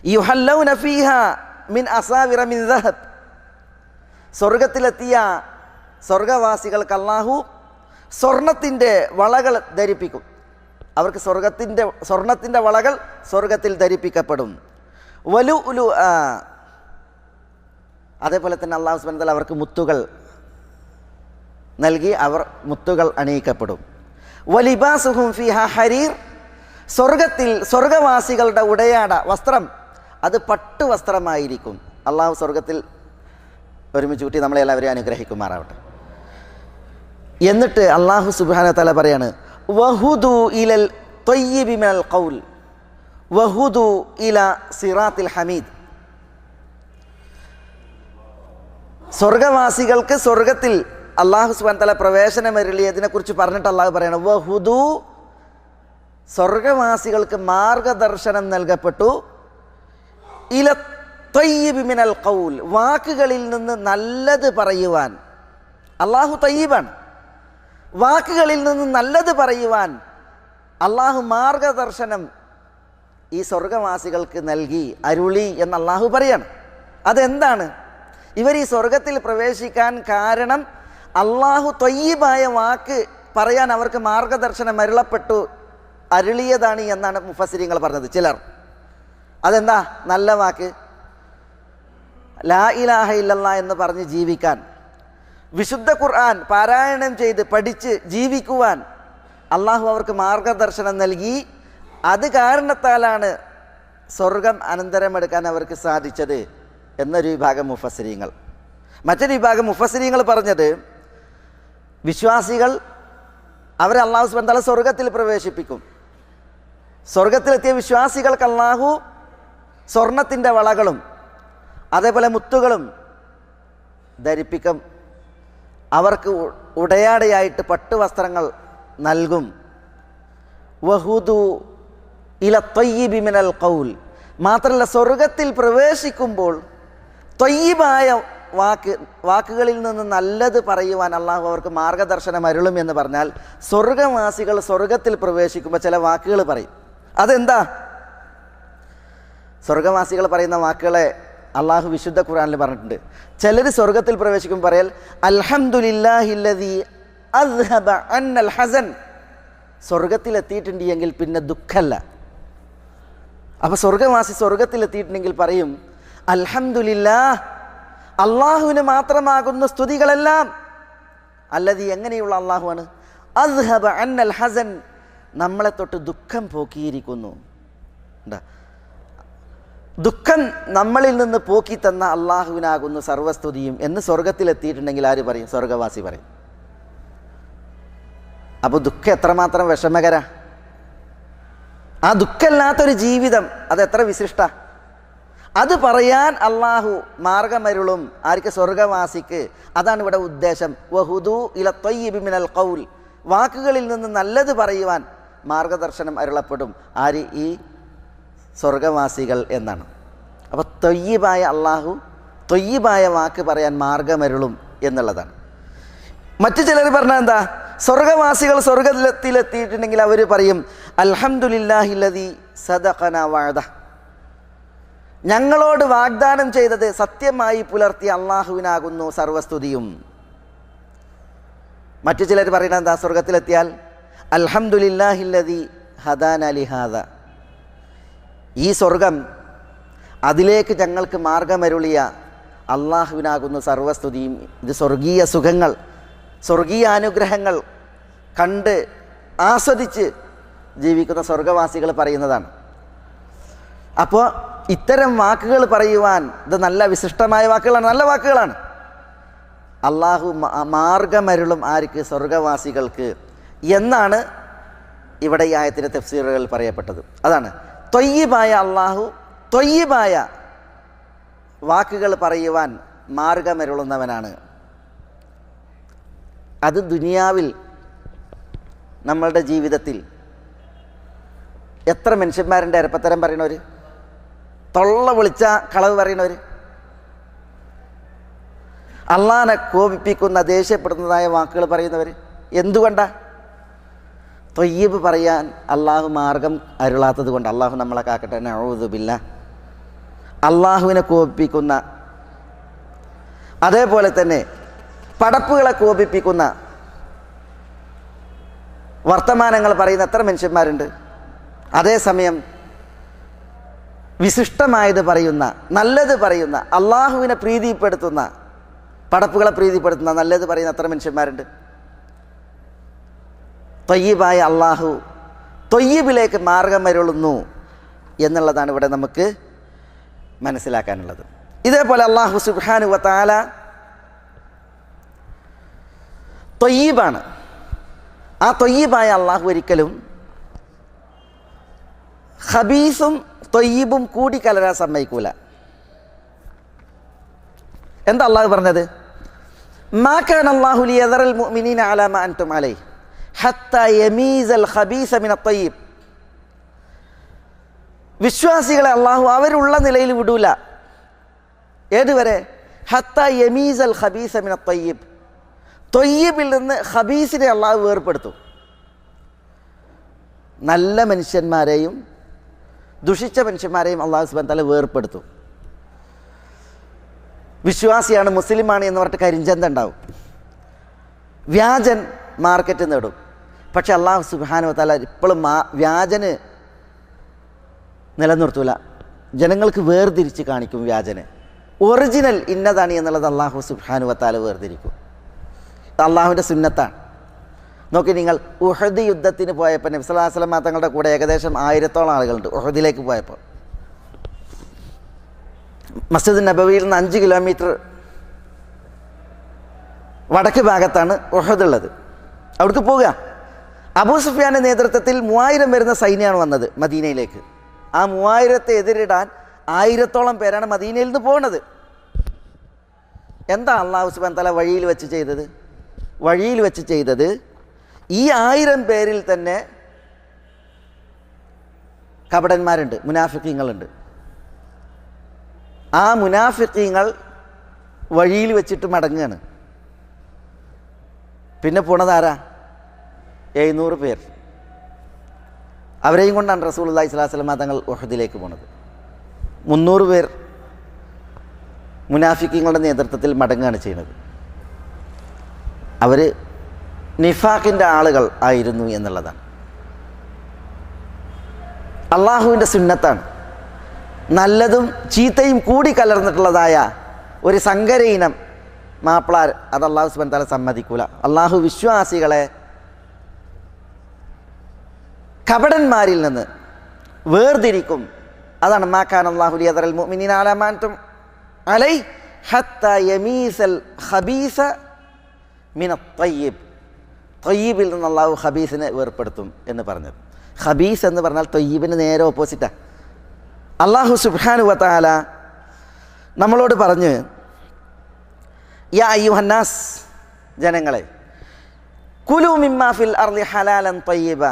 യുഹല്ലൗന ഫീഹാ മിൻ അസാവിറ മിൻ ദഹബ്. സ്വർഗത്തിലെത്തിയ സ്വർഗവാസികൾക്ക് അല്ലാഹു സ്വർണത്തിൻ്റെ വളകൾ ധരിപ്പിക്കും. അവർക്ക് സ്വർണത്തിൻ്റെ വളകൾ സ്വർഗത്തിൽ ധരിപ്പിക്കപ്പെടും. വലുഉലു, അതേപോലെ തന്നെ അല്ലാഹു സുബ്ഹാനഹു വ തആല അവർക്ക് മുത്തുകൾ നൽകി അവർ മുത്തുകൾ അണിയിക്കപ്പെടും. വലിബാസുഹും ഫീഹാ ഹരീർ. സ്വർഗത്തിൽ സ്വർഗവാസികളുടെ ഉടയാട വസ്ത്രം അത് പട്ടു വസ്ത്രമായിരിക്കും. അള്ളാഹു സ്വർഗത്തിൽ ഒരുമിച്ച് കൂട്ടി നമ്മളെ എല്ലാവരെയും അനുഗ്രഹിക്കുമാറാവട്ടെ. എന്നിട്ട് അല്ലാഹു സുബ്ഹാനഹു വ തആല പറയാണ്, വഹുദു ഇലൽ ത്വയ്യിബി മിനൽ ഖൗൽ വഹുദു ഇലാ സിറാത്തിൽ ഹമീദ്. സ്വർഗവാസികൾക്ക് സ്വർഗത്തിൽ അല്ലാഹു സുബ്ഹാനഹു വ തആല പ്രവേശനമരുളിയതിനെ കുറിച്ച് പറഞ്ഞിട്ട് അല്ലാഹു പറയണം, വഹുദു, സ്വർഗവാസികൾക്ക് മാർഗദർശനം നൽകപ്പെട്ടു, ഇല ത്വയ്യിബി മിനൽ ഖൗൽ, വാക്കുകളിൽ നിന്ന് നല്ലത് പറയുവാൻ. അല്ലാഹു ത്വയ്യിബാണ്. വാക്കുകളിൽ നിന്ന് നല്ലത് പറയുവാൻ അല്ലാഹു മാർഗദർശനം ഈ സ്വർഗവാസികൾക്ക് നൽകി അരുളി എന്ന് അല്ലാഹു പറയാണ്. അതെന്താണ്? ഇവർ ഈ സ്വർഗത്തിൽ പ്രവേശിക്കാൻ കാരണം അല്ലാഹു ത്വയ്യിബായ വാക്ക് പറയാൻ അവർക്ക് മാർഗദർശനം അരുളിയതാണ് എന്നാണ് മുഫസ്സിരീങ്ങൾ പറഞ്ഞത്. ചിലർ അതെന്താ? നല്ല വാക്ക്, ലാ ഇലാഹ ഇല്ലല്ലാഹ് എന്ന് പറഞ്ഞ് ജീവിക്കാൻ, വിശുദ്ധ ഖുർആൻ പാരായണം ചെയ്ത് പഠിച്ച് ജീവിക്കുവാൻ അല്ലാഹു അവർക്ക് മാർഗദർശനം നൽകി. അത് കാരണത്താലാണ് സ്വർഗം അനന്തരമെടുക്കാൻ അവർക്ക് സാധിച്ചത് എന്നൊരു വിഭാഗം മുഫസ്സിരീങ്ങൾ. മറ്റൊരു വിഭാഗം മുഫസ്സിരീങ്ങൾ പറഞ്ഞത്, വിശ്വാസികൾ അവരെ അല്ലാഹു സുബ്ഹാനഹു വ തആല സ്വർഗത്തിൽ പ്രവേശിപ്പിക്കും. സ്വർഗത്തിലെത്തിയ വിശ്വാസികൾക്ക് അല്ലാഹു സ്വർണത്തിൻ്റെ വളകളും അതേപോലെ മുത്തുകളും ധരിപ്പിക്കും. അവർക്ക് ഉടയാടയായിട്ട് പട്ടുവസ്ത്രങ്ങൾ നൽകും. വഹുദു ഇല ത്വയ്യിബി മിനൽ ഖൗൽ. മാത്രമല്ല, സ്വർഗത്തിൽ പ്രവേശിക്കുമ്പോൾ ത്വയ്യിബായ വാക്കുകളിൽ നിന്ന് നല്ലത് പറയുവാൻ അല്ലാഹു അവർക്ക് മാർഗദർശനം അരുളും എന്ന് പറഞ്ഞാൽ, സ്വർഗവാസികൾ സ്വർഗത്തിൽ പ്രവേശിക്കുമ്പോൾ ചില വാക്കുകൾ പറയും. അതെന്താ? സ്വർഗവാസികൾ പറയുന്ന വാക്കുകളെ അല്ലാഹു വിശുദ്ധ ഖുർആനിൽ പറഞ്ഞിട്ടുണ്ട്. ചിലർ സ്വർഗത്തിൽ പ്രവേശിക്കുമ്പോൾ പറയൽ, അൽഹംദുലില്ലാഹില്ലദീ അസ്ഹബ അന്നൽ ഹസൻ. സ്വർഗത്തിലെത്തിയിട്ടുണ്ട് എങ്കിൽ പിന്നെ ദുഃഖമല്ല. അപ്പോൾ സ്വർഗവാസി സ്വർഗത്തിലെത്തിയിട്ടുണ്ടെങ്കിൽ പറയും, അൽഹംദുലില്ലാഹ്, അള്ളാഹുവിന് മാത്രമാകുന്ന സ്തുതികളെല്ലാം. അല്ലദീ, എങ്ങനെയുള്ള അള്ളാഹുവാണ്? അസ്ഹബ അന്നൽ ഹസൻ, നമ്മളെ തൊട്ട് ദുഃഖം പോക്കിയിരിക്കുന്നു. ദുഃഖം നമ്മളിൽ നിന്ന് പോക്കി തന്ന അള്ളാഹുവിനാകുന്നു സർവസ്തുതിയും എന്ന് സ്വർഗത്തിലെത്തിയിട്ടുണ്ടെങ്കിൽ ആര് പറയും? സ്വർഗവാസി പറയും. അപ്പോൾ ദുഃഖം എത്രമാത്രം വിഷമകര. ആ ദുഃഖമില്ലാത്തൊരു ജീവിതം അതെത്ര വിശിഷ്ട. അത് പറയാൻ അള്ളാഹു മാർഗമരുളും ആർക്ക്? സ്വർഗവാസിക്ക്. അതാണ് ഇവിടെ ഉദ്ദേശം. വഹുദു ഇല ത്വയ്യിബി മിനൽ ഖൗൽ, വാക്കുകളിൽ നിന്ന് നല്ലത് പറയുവാൻ മാർഗദർശനം അരുളപ്പെടും. ആര്? ഈ സ്വർഗവാസികൾ എന്നാണ്. അപ്പോൾ ത്വയ്യിബായ അള്ളാഹു ത്വയ്യിബായ വാക്ക് പറയാൻ മാർഗമരുളും എന്നുള്ളതാണ്. മറ്റു ചിലർ പറഞ്ഞാൽ എന്താ? സ്വർഗവാസികൾ സ്വർഗത്തിലെത്തിയിട്ടുണ്ടെങ്കിൽ അവർ പറയും അൽഹംദുലില്ലാഹില്ലദീ സദഖനാ വഅദഹ്, ഞങ്ങളോട് വാഗ്ദാനം ചെയ്തത് സത്യമായി പുലർത്തിയ അള്ളാഹുവിനാകുന്നു സർവസ്തുതിയും. മറ്റു ചിലർ പറയുന്നത് എന്താ? സ്വർഗത്തിലെത്തിയാൽ അൽഹംദുലില്ലാഹില്ലദീ ഹദാനാ ലിഹാദ, ഈ സ്വർഗം അതിലേക്ക് ഞങ്ങൾക്ക് മാർഗമരുളിയ അള്ളാഹുവിനാകുന്നു സർവസ്തുതിയും. ഇത് സ്വർഗീയ സുഖങ്ങൾ, സ്വർഗീയ അനുഗ്രഹങ്ങൾ കണ്ട് ആസ്വദിച്ച് ജീവിക്കുന്ന സ്വർഗവാസികൾ പറയുന്നതാണ്. അപ്പോൾ ഇത്തരം വാക്കുകൾ പറയുവാൻ ഇത് നല്ല വിശിഷ്ടമായ വാക്കുകളാണ്, നല്ല വാക്കുകളാണ്. അള്ളാഹു മാർഗമരുളും ആർക്ക്? സ്വർഗവാസികൾക്ക് എന്നാണ് ഇവിടെ ഈ ആയത്തിൻ്റെ തഫ്സീറുകൾ പറയപ്പെട്ടത്. അതാണ് ത്വയ്യിബായ അള്ളാഹു ത്വയ്യിബായ വാക്കുകൾ പറയുവാൻ മാർഗമരുളുന്നവനാണ്. അത് ദുനിയാവിൽ നമ്മളുടെ ജീവിതത്തിൽ എത്ര മനുഷ്യന്മാരുണ്ട് അരപ്പത്തരം പറയണവർ, തൊള്ള വിളിച്ച കളവ് പറയണവർ, അള്ളാനെ കോപിപ്പിക്കുന്ന ദേഷ്യപ്പെടുന്നതായ വാക്കുകൾ പറയുന്നവർ. എന്തുകൊണ്ടാ? ത്വയ്യിബ് പറയാൻ അള്ളാഹു മാർഗം അരുളാത്തത് കൊണ്ട്. അള്ളാഹു നമ്മളെ കാക്കട്ടെ, നഊദു ബില്ലാഹ്. അള്ളാഹുവിനെ കോപിപ്പിക്കുന്ന, അതേപോലെ തന്നെ പടപ്പുകളെ കോപിപ്പിക്കുന്ന വർത്തമാനങ്ങൾ പറയുന്ന എത്ര മനുഷ്യന്മാരുണ്ട്. അതേസമയം വിശിഷ്ടമായത് പറയുന്ന, നല്ലത് പറയുന്ന, അള്ളാഹുവിനെ പ്രീതിപ്പെടുത്തുന്ന, പടപ്പുകളെ പ്രീതിപ്പെടുത്തുന്ന നല്ലത് പറയുന്ന എത്ര മനുഷ്യന്മാരുണ്ട്. ത്വയ്യിബായ അള്ളാഹു ത്വയ്യിബിലേക്ക് മാർഗമരുളുന്നു എന്നുള്ളതാണ് ഇവിടെ നമുക്ക് മനസ്സിലാക്കാനുള്ളത്. ഇതേപോലെ അള്ളാഹു സുബ്ഹാനഹു വ തആല ത്വയ്യിബാണ്. ആ ത്വയ്യിബായ അള്ളാഹു ഒരിക്കലും ഖബീസും ത്വയ്യിബും കൂടി കലരാൻ സമ്മതിക്കൂല. എന്താ അള്ളാഹു പറഞ്ഞത്? മാ കാന അല്ലാഹു ലിയദറൽ മുഅ്മിനീന അലാ മാ അൻതും അലൈഹി ഹത്താ യമീസൽ ഖബീസ മിന ത്വയ്യിബ്. വിശ്വാസികളെ അള്ളാഹു അവരുള്ള നിലയിൽ വിടൂല. ഏതുവരെ? ഹത്താ യമീസൽ ഖബീസ മിന ത്വയ്യിബ്, ത്വയ്യിബിൽ നിന്ന് ഖബീസിനെ അള്ളാഹു വേർപ്പെടുത്തും. നല്ല മനുഷ്യന്മാരെയും ദുഷിച്ച മനുഷ്യന്മാരെയും അള്ളാഹു സുബ്ഹാനഹു വ തആല വേർപ്പെടുത്തും. വിശ്വാസിയാണ്, മുസ്ലിമാണ് എന്ന് പറഞ്ഞിട്ട് കരിഞ്ചന്ത ഉണ്ടാവും, വ്യാജൻ മാർക്കറ്റ് നേടും. പക്ഷെ അള്ളാഹു സുബ്ഹാനഹു വ തആല ഇപ്പോഴും വ്യാജന് നിലനിർത്തൂല. ജനങ്ങൾക്ക് വേർതിരിച്ച് കാണിക്കും വ്യാജന്. ഒറിജിനൽ ഇന്നതാണ് എന്നുള്ളത് അള്ളാഹു സുബ്ഹാനഹു വ തആല വേർതിരിക്കും. അള്ളാഹുവിൻ്റെ സുന്നത്താണ്. നോക്കി, നിങ്ങൾ ഉഹദ് യുദ്ധത്തിന് പോയപ്പോൾ നബി സല്ലല്ലാഹു അലൈഹി വസല്ലം തങ്ങളുടെ കൂടെ ഏകദേശം 1000-ഓളം ആളുകളുണ്ട്. ഉഹദിലേക്ക് പോയപ്പോൾ മസ്ജിദ് നബവിയിൽ നിന്ന് 5 കിലോമീറ്റർ വടക്ക് ഭാഗത്താണ് ഉഹദ് ഉള്ളത്. അവിടേക്ക് പോവുക. അബൂ സുഫിയാൻ്റെ നേതൃത്വത്തിൽ 3000 വരുന്ന സൈന്യമാണ് വന്നത് മദീനയിലേക്ക്. ആ 3000-ത്തെ എതിരിടാൻ 1000-ഓളം പേരാണ് മദീനയിൽ നിന്ന് പോകുന്നത്. എന്താ അല്ലാഹു സുബ്ഹാനഹു വ തആല വഴിയിൽ വെച്ച് ചെയ്തത്? വഴിയിൽ വെച്ച് ചെയ്തത് ഈ 1000 പേരിൽ തന്നെ കപടന്മാരുണ്ട്, മുനാഫിഖീങ്ങളുണ്ട്. ആ മുനാഫിഖീങ്ങൾ വഴിയിൽ വെച്ചിട്ട് മടങ്ങുകയാണ്. പിന്നെ പോണതാരാ? 700 പേർ. അവരെയും കൊണ്ടാണ് റസൂലുള്ളാഹി സ്വല്ലല്ലാഹു അലൈഹി വസല്ലം തങ്ങൾ ഉഹദിലേക്ക് പോണത്. 300 പേർ മുനാഫിഖീങ്ങളുടെ നേതൃത്വത്തിൽ മടങ്ങുകയാണ് ചെയ്യുന്നത്. അവർ നിഫാഖിൻ്റെ ആളുകൾ ആയിരുന്നു എന്നുള്ളതാണ്. അള്ളാഹുവിൻ്റെ സുന്നത്താണ്. നല്ലതും ചീത്തയും കൂടി കലർന്നിട്ടുള്ളതായ ഒരു സങ്കര ഇനം മാപ്പിളാർ, അത് അള്ളാഹു സുബ്ഹാനഹു വ തആല സമ്മതിക്കൂല. അള്ളാഹു വിശ്വാസികളെ കപടന്മാരിൽ നിന്ന് വേർതിരിക്കും. അതാണ് മാ കാന അല്ലാഹു ലിയദറൽ മുഅ്മിനീന അലാ മാ അൻതും അലൈഹി ഹത്താ യമീസൽ ഖബീസ മിന ത്വയ്യിബ്. ത്വയ്യിബിൽ നിന്ന് അള്ളാഹു ഖബീസിനെ വേർപ്പെടുത്തും എന്ന് പറഞ്ഞത്. ഖബീസ് എന്ന് പറഞ്ഞാൽ ത്വയ്യിബിന് നേരെ ഓപ്പോസിറ്റാണ്. അള്ളാഹു സുബ്ഹാനഹു വ തആല നമ്മളോട് പറഞ്ഞ്, യാ അയ്യുഹന്നാസ്, ജനങ്ങളെ, കുലു മിമ്മാ ഫിൽ അർളി ഹലാലൻ ത്വയ്യിബ,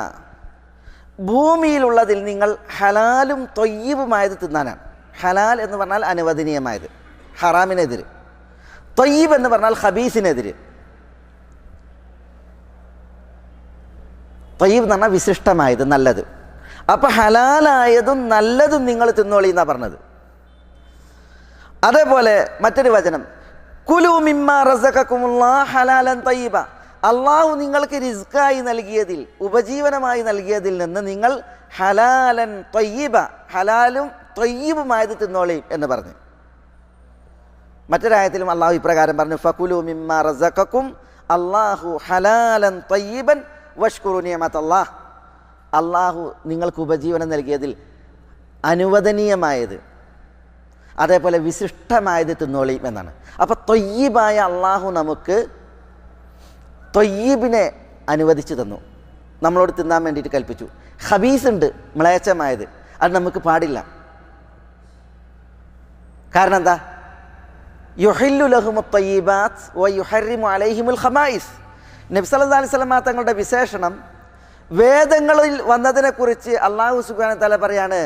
ഭൂമിയിലുള്ളതിൽ നിങ്ങൾ ഹലാലും ത്വയ്യിബുമായത് തിന്നാനാണ്. ഹലാൽ എന്ന് പറഞ്ഞാൽ അനുവദനീയമായത്, ഹറാമിനെതിര്. ത്വയ്യിബ് എന്ന് പറഞ്ഞാൽ ഖബീസിനെതിര്. ത്വയ്യിബ് എന്ന് പറഞ്ഞാൽ വിശിഷ്ടമായത്, നല്ലത്. അപ്പം ഹലാലായതും നല്ലതും നിങ്ങൾ തിന്നോളി എന്നാണ് പറഞ്ഞത്. അതേപോലെ മറ്റൊരു വചനം, കുലു മിമ്മാ റസഖകുമുല്ലാഹ് ഹലാലൻ ത്വയ്യിബ, അള്ളാഹു നിങ്ങൾക്ക് റിസ്ക്കായി നൽകിയതിൽ, ഉപജീവനമായി നൽകിയതിൽ നിന്ന് നിങ്ങൾ ഹലാലൻ ത്വയ്യിബ, ഹലാലും ത്വയ്യിബുമായത് തിന്നോളി എന്ന് പറഞ്ഞു. മറ്റൊരായത്തിലും അള്ളാഹു ഇപ്രകാരം പറഞ്ഞു, ഫകുലു മിമ്മാ റസഖകും അല്ലാഹു ഹലാലൻ ത്വയ്യിബൻ വഷ്കുറു നിഅമതല്ലാഹ്, അള്ളാഹു നിങ്ങൾക്ക് ഉപജീവനം നൽകിയതിൽ അനുവദനീയമായത്, അതേപോലെ വിശിഷ്ടമായത് തിന്നോളി എന്നാണ്. അപ്പോൾ ത്വയ്യിബായ അള്ളാഹു നമുക്ക് ത്വയ്യിബിനെ അനുവദിച്ചു തന്നു, നമ്മളോട് തിന്നാൻ വേണ്ടിയിട്ട് കൽപ്പിച്ചു. ഖബീസ് ഉണ്ട്, മ്ലേച്ഛമായത്, അത് നമുക്ക് പാടില്ല. കാരണം എന്താ? യുഹില്ലു ലഹുമു ത്വയ്യിബാത്ത് വ യുഹർരിമു അലൈഹിമുൽ ഖബായിസ്. നബി സല്ലല്ലാഹു അലൈഹി വസല്ലം തങ്ങളുടെ വിശേഷണം, വേദങ്ങളിൽ വന്നതിനെക്കുറിച്ച് അള്ളാഹു സുബ്ഹാനഹു വ തആല പറയാണ്,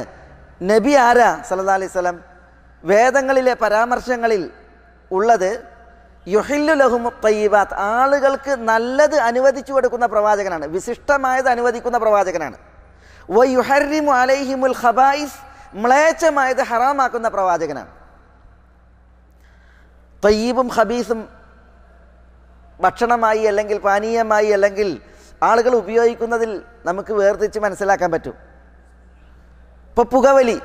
നബി ആരാ? സല്ലല്ലാഹു അലൈഹി വസല്ലം. വേദങ്ങളിലെ പരാമർശങ്ങളിൽ ഉള്ളത് യുഹില്ലു ലഹുമു ത്വയ്യിബാത്ത്, ആളുകൾക്ക് നല്ലത് അനുവദിച്ചു കൊടുക്കുന്ന പ്രവാചകനാണ്, വിശിഷ്ടമായത് അനുവദിക്കുന്ന പ്രവാചകനാണ്. വ യുഹർരിമു അലൈഹിമുൽ ഖബായിസ്, മ്ലേച്ഛമായത് ഹറാമാക്കുന്ന പ്രവാചകനാണ്. ത്വയ്യിബും ഖബീസും ഭക്ഷണമായി അല്ലെങ്കിൽ പാനീയമായി അല്ലെങ്കിൽ ആളുകൾ ഉപയോഗിക്കുന്നതിൽ നമുക്ക് വേർതിരിച്ച് മനസ്സിലാക്കാൻ പറ്റും. ഇപ്പോൾ പുകവലി,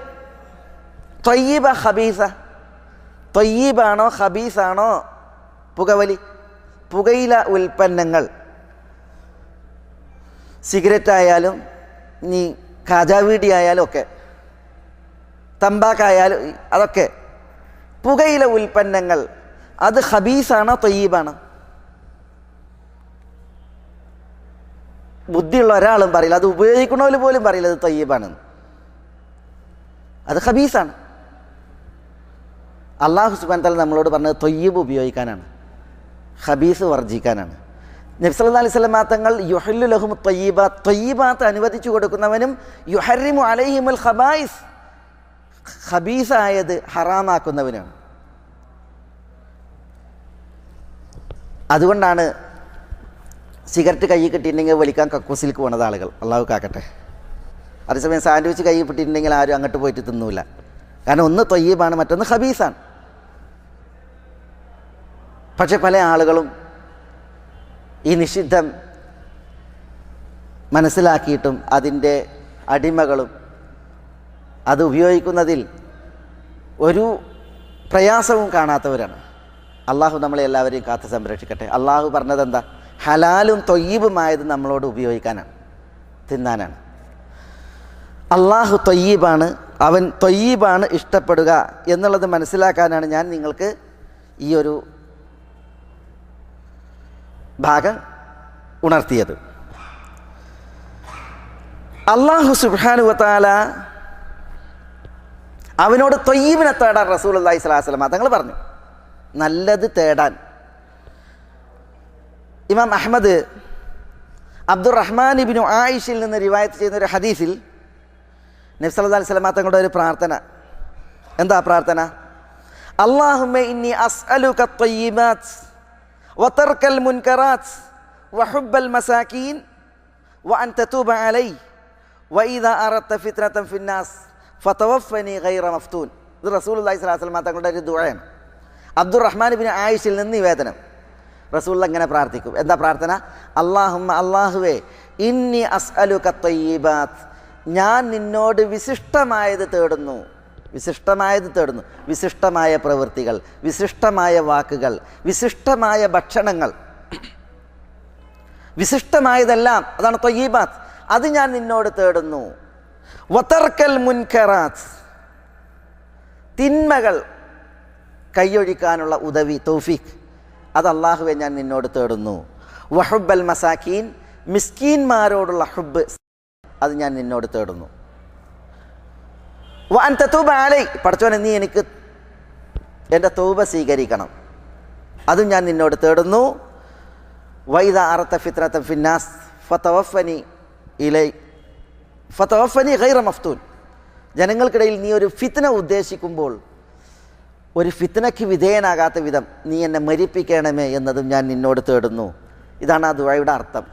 ത്വയ്യിബ ഖബീസ, ത്വയ്യിബാണോ ഖബീസാണോ പുകവലി? പുകയില ഉൽപ്പന്നങ്ങൾ, സിഗരറ്റ് ആയാലും നീ കാജാവീടി ആയാലും ഒക്കെ, തമ്പാക്കായാലും അതൊക്കെ പുകയില ഉൽപ്പന്നങ്ങൾ, അത് ഖബീസാണോ ത്വയ്യിബാണോ? ബുദ്ധിയുള്ള ഒരാളും പറയില്ല, അത് ഉപയോഗിക്കണവർ പോലും പറയില്ല അത് ത്വയ്യിബാണെന്ന്, അത് ഖബീസാണ്. അള്ളാഹു സുബ്ഹാനഹു വ തആല നമ്മളോട് പറഞ്ഞത് ത്വയ്യിബ് ഉപയോഗിക്കാനാണ്, ഖബീസ് വർജിക്കാനാണ്. നബി സല്ലല്ലാഹു അലൈഹി വസല്ലം തങ്ങൾ യുഹില്ലു ലഹുമു ത്വയ്യിബാത്ത്, ത്വയ്യിബാത്ത് അനുവദിച്ചു കൊടുക്കുന്നവനും യുഹർരിമു അലൈഹിമുൽ ഖബായിസ്, ഖബീസായത് ഹറാമാക്കുന്നവനാണ്. അതുകൊണ്ടാണ് സിഗരറ്റ് കൈ കിട്ടിയിട്ടുണ്ടെങ്കിൽ വലിക്കാൻ കക്കൂസിലേക്ക് പോണത് ആളുകൾ, അള്ളാഹു കാക്കട്ടെ. അതേസമയം സാൻഡ്വിച്ച് കൈ കിട്ടിയിട്ടുണ്ടെങ്കിൽ ആരും അങ്ങോട്ട് പോയിട്ട് തിന്നൂല. കാരണം ഒന്ന് ത്വയ്യിബാണ്, മറ്റൊന്ന് ഖബീസാണ്. പക്ഷെ പല ആളുകളും ഈ നിഷിദ്ധം മനസ്സിലാക്കിയിട്ടും അതിൻ്റെ അടിമകളും അത് ഉപയോഗിക്കുന്നതിൽ ഒരു പ്രയാസവും കാണാത്തവരാണ്. അള്ളാഹു നമ്മളെ എല്ലാവരെയും കാത്ത് സംരക്ഷിക്കട്ടെ. അള്ളാഹു പറഞ്ഞത് എന്താ? ഹലാലും ത്വയ്യിബുമായത് നമ്മളോട് ഉപയോഗിക്കാനാണ്, തിന്നാനാണ്. അള്ളാഹു ത്വയ്യിബാണ്, അവൻ ത്വയ്യിബാണ് ഇഷ്ടപ്പെടുക എന്നുള്ളത് മനസ്സിലാക്കാനാണ് ഞാൻ നിങ്ങൾക്ക് ഈ ഒരു ഭാഗം ഉണർത്തിയത്. അള്ളാഹു സുബ്ഹാനഹു വ തആല അവനോട് ത്വയ്യിബിനെ തേടാൻ റസൂലുള്ളാഹി സ്വല്ലല്ലാഹു അലൈഹി വസല്ലം തങ്ങൾ പറഞ്ഞു, നല്ലത് തേടാൻ. ഇമാം അഹ്മദ് അബ്ദുറഹ്മാൻ ഇബ്നു ആയിഷയിൽ നിന്ന് റിവായത്ത് ചെയ്യുന്ന ഒരു ഹദീസിൽ നബി സല്ലല്ലാഹു അലൈഹി വസല്ലം തങ്ങളുടെ ഒരു പ്രാർത്ഥന, എന്താ പ്രാർത്ഥന? അല്ലാഹുമ്മ ഇന്നി അസ്അലുക ത്വയ്യിബാത്ത് വതർക്കൽ മുൻകറാത്ത് വഹുബ്ബൽ മസാകീൻ വഅൻ തതൂബ അലൈ വഇദാ അറദ്ത ഫിത്നതൻ ഫിന്നാസ് ഫതവഫനി ഗൈറ മഫ്തൂൻ. ഇത് റസൂലുള്ളാഹി സ്വല്ലല്ലാഹു അലൈഹി വസല്ലം തങ്ങളുടെ ഒരു ദുആയാണ്. അബ്ദുറഹ്മാൻ ഇബ്നു ആയിഷയിൽ നിന്ന് നിവേദനം. റസൂലുള്ള ഇങ്ങനെ പ്രാർത്ഥിക്കും. എന്താ പ്രാർത്ഥന? അല്ലാഹുമ്മ, അല്ലാഹുവേ, ഇന്നി അസ്അലുക ത്വയ്യിബാത്ത്, ഞാൻ നിന്നോട് വിശിഷ്ടമായത് തേടുന്നു. വിശിഷ്ടമായത് തേടുന്നു, വിശിഷ്ടമായ പ്രവൃത്തികൾ, വിശിഷ്ടമായ വാക്കുകൾ, വിശിഷ്ടമായ ഭക്ഷണങ്ങൾ, വിശിഷ്ടമായതെല്ലാം, അതാണ് ത്വയ്യിബാത്ത്, അത് ഞാൻ നിന്നോട് തേടുന്നു. വതർക്കൽ മുൻകറാത്ത്, തിന്മകൾ കൈയൊഴിക്കാനുള്ള ഉദവി, തൗഫീഖ്, അത് അല്ലാഹുവേ ഞാൻ നിന്നോട് തേടുന്നു. വഹുബ്ബൽ മസാക്കീൻ, മിസ്കീന്മാരോടുള്ള ഹുബ്ബ് അത് ഞാൻ നിന്നോട് തേടുന്നു. വ അൻ തതൂബ അലൈ, പടച്ചോനെ നീ എനിക്ക് എൻ്റെ തൗബ സ്വീകരിക്കണം, അതും ഞാൻ നിന്നോട് തേടുന്നു. വഇദാ അറത ഫിത്നതൻ ഫിന്നാസ് ഫതവഫനി ഗൈറ മഫ്തൂൻ, ജനങ്ങൾക്കിടയിൽ നീ ഒരു ഫിത്ന ഉദ്ദേശിക്കുമ്പോൾ ഒരു ഫിത്നയ്ക്ക് വിധേയനാകാത്ത വിധം നീ എന്നെ മരിപ്പിക്കണമേ എന്നതും ഞാൻ നിന്നോട് തേടുന്നു. ഇതാണ് ആ ദുആയുടെ അർത്ഥം.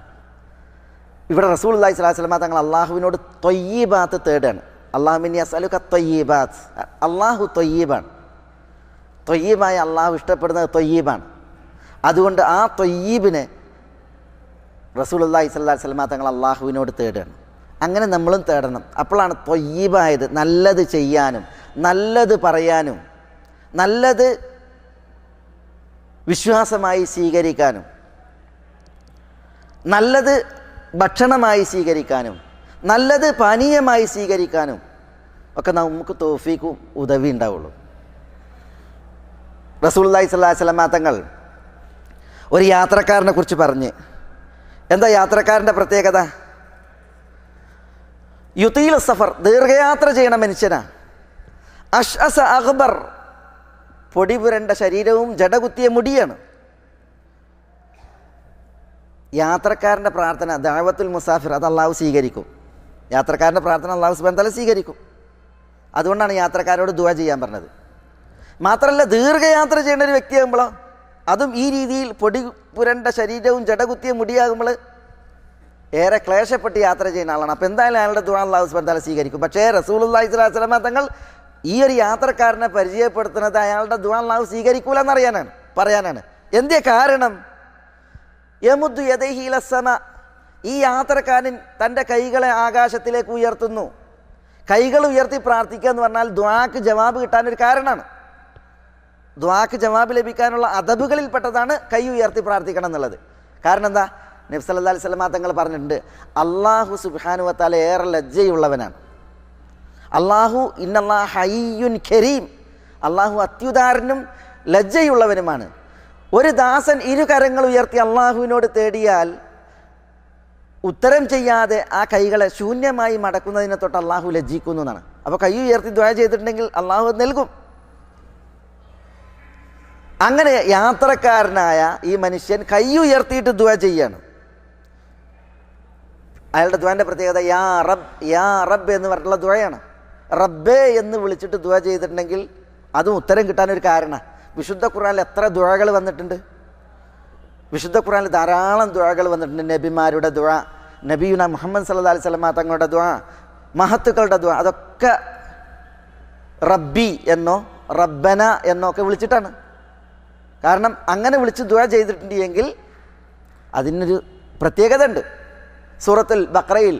ഇവിടെ റസൂലുള്ളാഹി സ്വല്ലല്ലാഹു അലൈഹി വസല്ലം തങ്ങൾ അള്ളാഹുവിനോട് ത്വയ്യിബാത്ത് തേടാണ്. അല്ലാഹുമ്മ അസ്അലുക ത്വയ്യിബാത്ത്, അള്ളാഹു ത്വയ്യിബാണ്, ത്വയ്യിബായ അള്ളാഹു ഇഷ്ടപ്പെടുന്നത് ത്വയ്യിബാണ്. അതുകൊണ്ട് ആ ത്വയ്യിബിനെ റസൂലുള്ളാഹി സ്വല്ലല്ലാഹു അലൈഹി വസല്ലം തങ്ങൾ അള്ളാഹുവിനോട് തേടാണ്. അങ്ങനെ നമ്മളും തേടണം. അപ്പോഴാണ് ത്വയ്യിബായത്, നല്ലത് ചെയ്യാനും നല്ലത് പറയാനും നല്ലത് വിശ്വാസമായി സ്വീകരിക്കാനും നല്ലത് ഭക്ഷണമായി സ്വീകരിക്കാനും നല്ലത് പാനീയമായി സ്വീകരിക്കാനും ഒക്കെ നമുക്ക് തൗഫീഖും ഉദവി ഉണ്ടാവുള്ളൂ. റസൂലുള്ളാഹി സ്വല്ലല്ലാഹു അലൈഹി വസല്ലം തങ്ങൾ ഒരു യാത്രക്കാരനെ കുറിച്ച് പറഞ്ഞ്, എന്താ യാത്രക്കാരൻ്റെ പ്രത്യേകത? യുതീൽ സഫർ, ദീർഘയാത്ര ചെയ്യണ മനുഷ്യനാ. അഷ്അസ അഖ്ബർ, പൊടി പുരണ്ട ശരീരവും ജടകുത്തിയ മുടിയാണ്. യാത്രക്കാരൻ്റെ പ്രാർത്ഥന ദഅവത്തുൽ മുസാഫിർ, അത് അള്ളാഹു സ്വീകരിക്കും. യാത്രക്കാരൻ്റെ പ്രാർത്ഥന അള്ളാഹു സുബ്ഹാനഹു വതആല സ്വീകരിക്കും. അതുകൊണ്ടാണ് യാത്രക്കാരോട് ദുആ ചെയ്യാൻ പറഞ്ഞത്. മാത്രമല്ല, ദീർഘയാത്ര ചെയ്യേണ്ട ഒരു വ്യക്തിയാകുമ്പോഴോ, അതും ഈ രീതിയിൽ പൊടി പുരണ്ട ശരീരവും ജടകുത്തിയ മുടിയാകുമ്പോൾ ഏറെ ക്ലേശപ്പെട്ട് യാത്ര ചെയ്യുന്ന ആളാണ്. അപ്പോൾ എന്തായാലും അയാളുടെ ദുആ അല്ലാഹു സുബ്ഹാനഹു വതആല സ്വീകരിക്കും. പക്ഷേ റസൂലുള്ളാഹി സ്വല്ലല്ലാഹു അലൈഹി വസല്ലം തങ്ങൾ ഈ ഒരു യാത്രക്കാരനെ പരിചയപ്പെടുത്തുന്നത് അയാളുടെ ദുആ അല്ലാഹു സ്വീകരിക്കൂല എന്നറിയാനാണ്, പറയാനാണ്. എന്തേ കാരണം? യമുദ്ദു യദൈഹി ഇലസ്സമാ, ഈ യാത്രക്കാരൻ തൻ്റെ കൈകളെ ആകാശത്തിലേക്ക് ഉയർത്തുന്നു. കൈകൾ ഉയർത്തി പ്രാർത്ഥിക്കുക എന്ന് പറഞ്ഞാൽ ദുആക്ക് ജവാബ് കിട്ടാനൊരു കാരണമാണ്. ദുആക്ക് ജവാബ് ലഭിക്കാനുള്ള അദബുകളിൽപ്പെട്ടതാണ് കൈ ഉയർത്തി പ്രാർത്ഥിക്കണം എന്നുള്ളത്. കാരണം എന്താ? നബി സല്ലല്ലാഹു അലൈഹി വസല്ലം തങ്ങൾ പറഞ്ഞിട്ടുണ്ട്, അല്ലാഹു സുബ്ഹാനഹു വ തആല ഏറെ ലജ്ജയുള്ളവനാണ്. അല്ലാഹു ഇന്നല്ലാഹ ഹയ്യുൻ കരീം, അല്ലാഹു അത്യുദാരനും ലജ്ജയുള്ളവനുമാണ്. ഒരു ദാസൻ ഇരു കരങ്ങൾ ഉയർത്തി അള്ളാഹുവിനോട് തേടിയാൽ ഉത്തരം ചെയ്യാതെ ആ കൈകളെ ശൂന്യമായി മടക്കുന്നതിനെ തൊട്ട് അള്ളാഹു ലജ്ജിക്കുന്നു എന്നാണ്. അപ്പോൾ കൈ ഉയർത്തി ദുആ ചെയ്തിട്ടുണ്ടെങ്കിൽ അള്ളാഹു നൽകും. അങ്ങനെ യാത്രക്കാരനായ ഈ മനുഷ്യൻ കൈ ഉയർത്തിയിട്ട് ദുആ ചെയ്യാണ്. അയാളുടെ ദുആന്റെ പ്രത്യേകത യാ റബ്ബ്, യാ റബ്ബ് എന്ന് പറഞ്ഞിട്ടുള്ള ദുആയാണ്. റബ്ബേ എന്ന് വിളിച്ചിട്ട് ദുആ ചെയ്തിട്ടുണ്ടെങ്കിൽ അതും ഉത്തരം കിട്ടാനൊരു കാരണം. വിശുദ്ധ ഖുർആനിൽ എത്ര ദുആകൾ വന്നിട്ടുണ്ട്? വിശുദ്ധ ഖുർആനിൽ ധാരാളം ദുആകൾ വന്നിട്ടുണ്ട്. നബിമാരുടെ ദുആ, നബിയുന മുഹമ്മദ് സല്ലല്ലാഹു അലൈഹി വസല്ലം തങ്ങളുടെ ദുആ, മഹത്തുക്കളുടെ ദുആ, അതൊക്കെ റബ്ബി എന്നോ റബ്ബന എന്നോ ഒക്കെ വിളിച്ചിട്ടാണ്. കാരണം അങ്ങനെ വിളിച്ച് ദുആ ചെയ്തിട്ടുണ്ടെങ്കിൽ അതിനൊരു പ്രത്യേകത ഉണ്ട്. സൂറത്തുൽ ബഖറയിൽ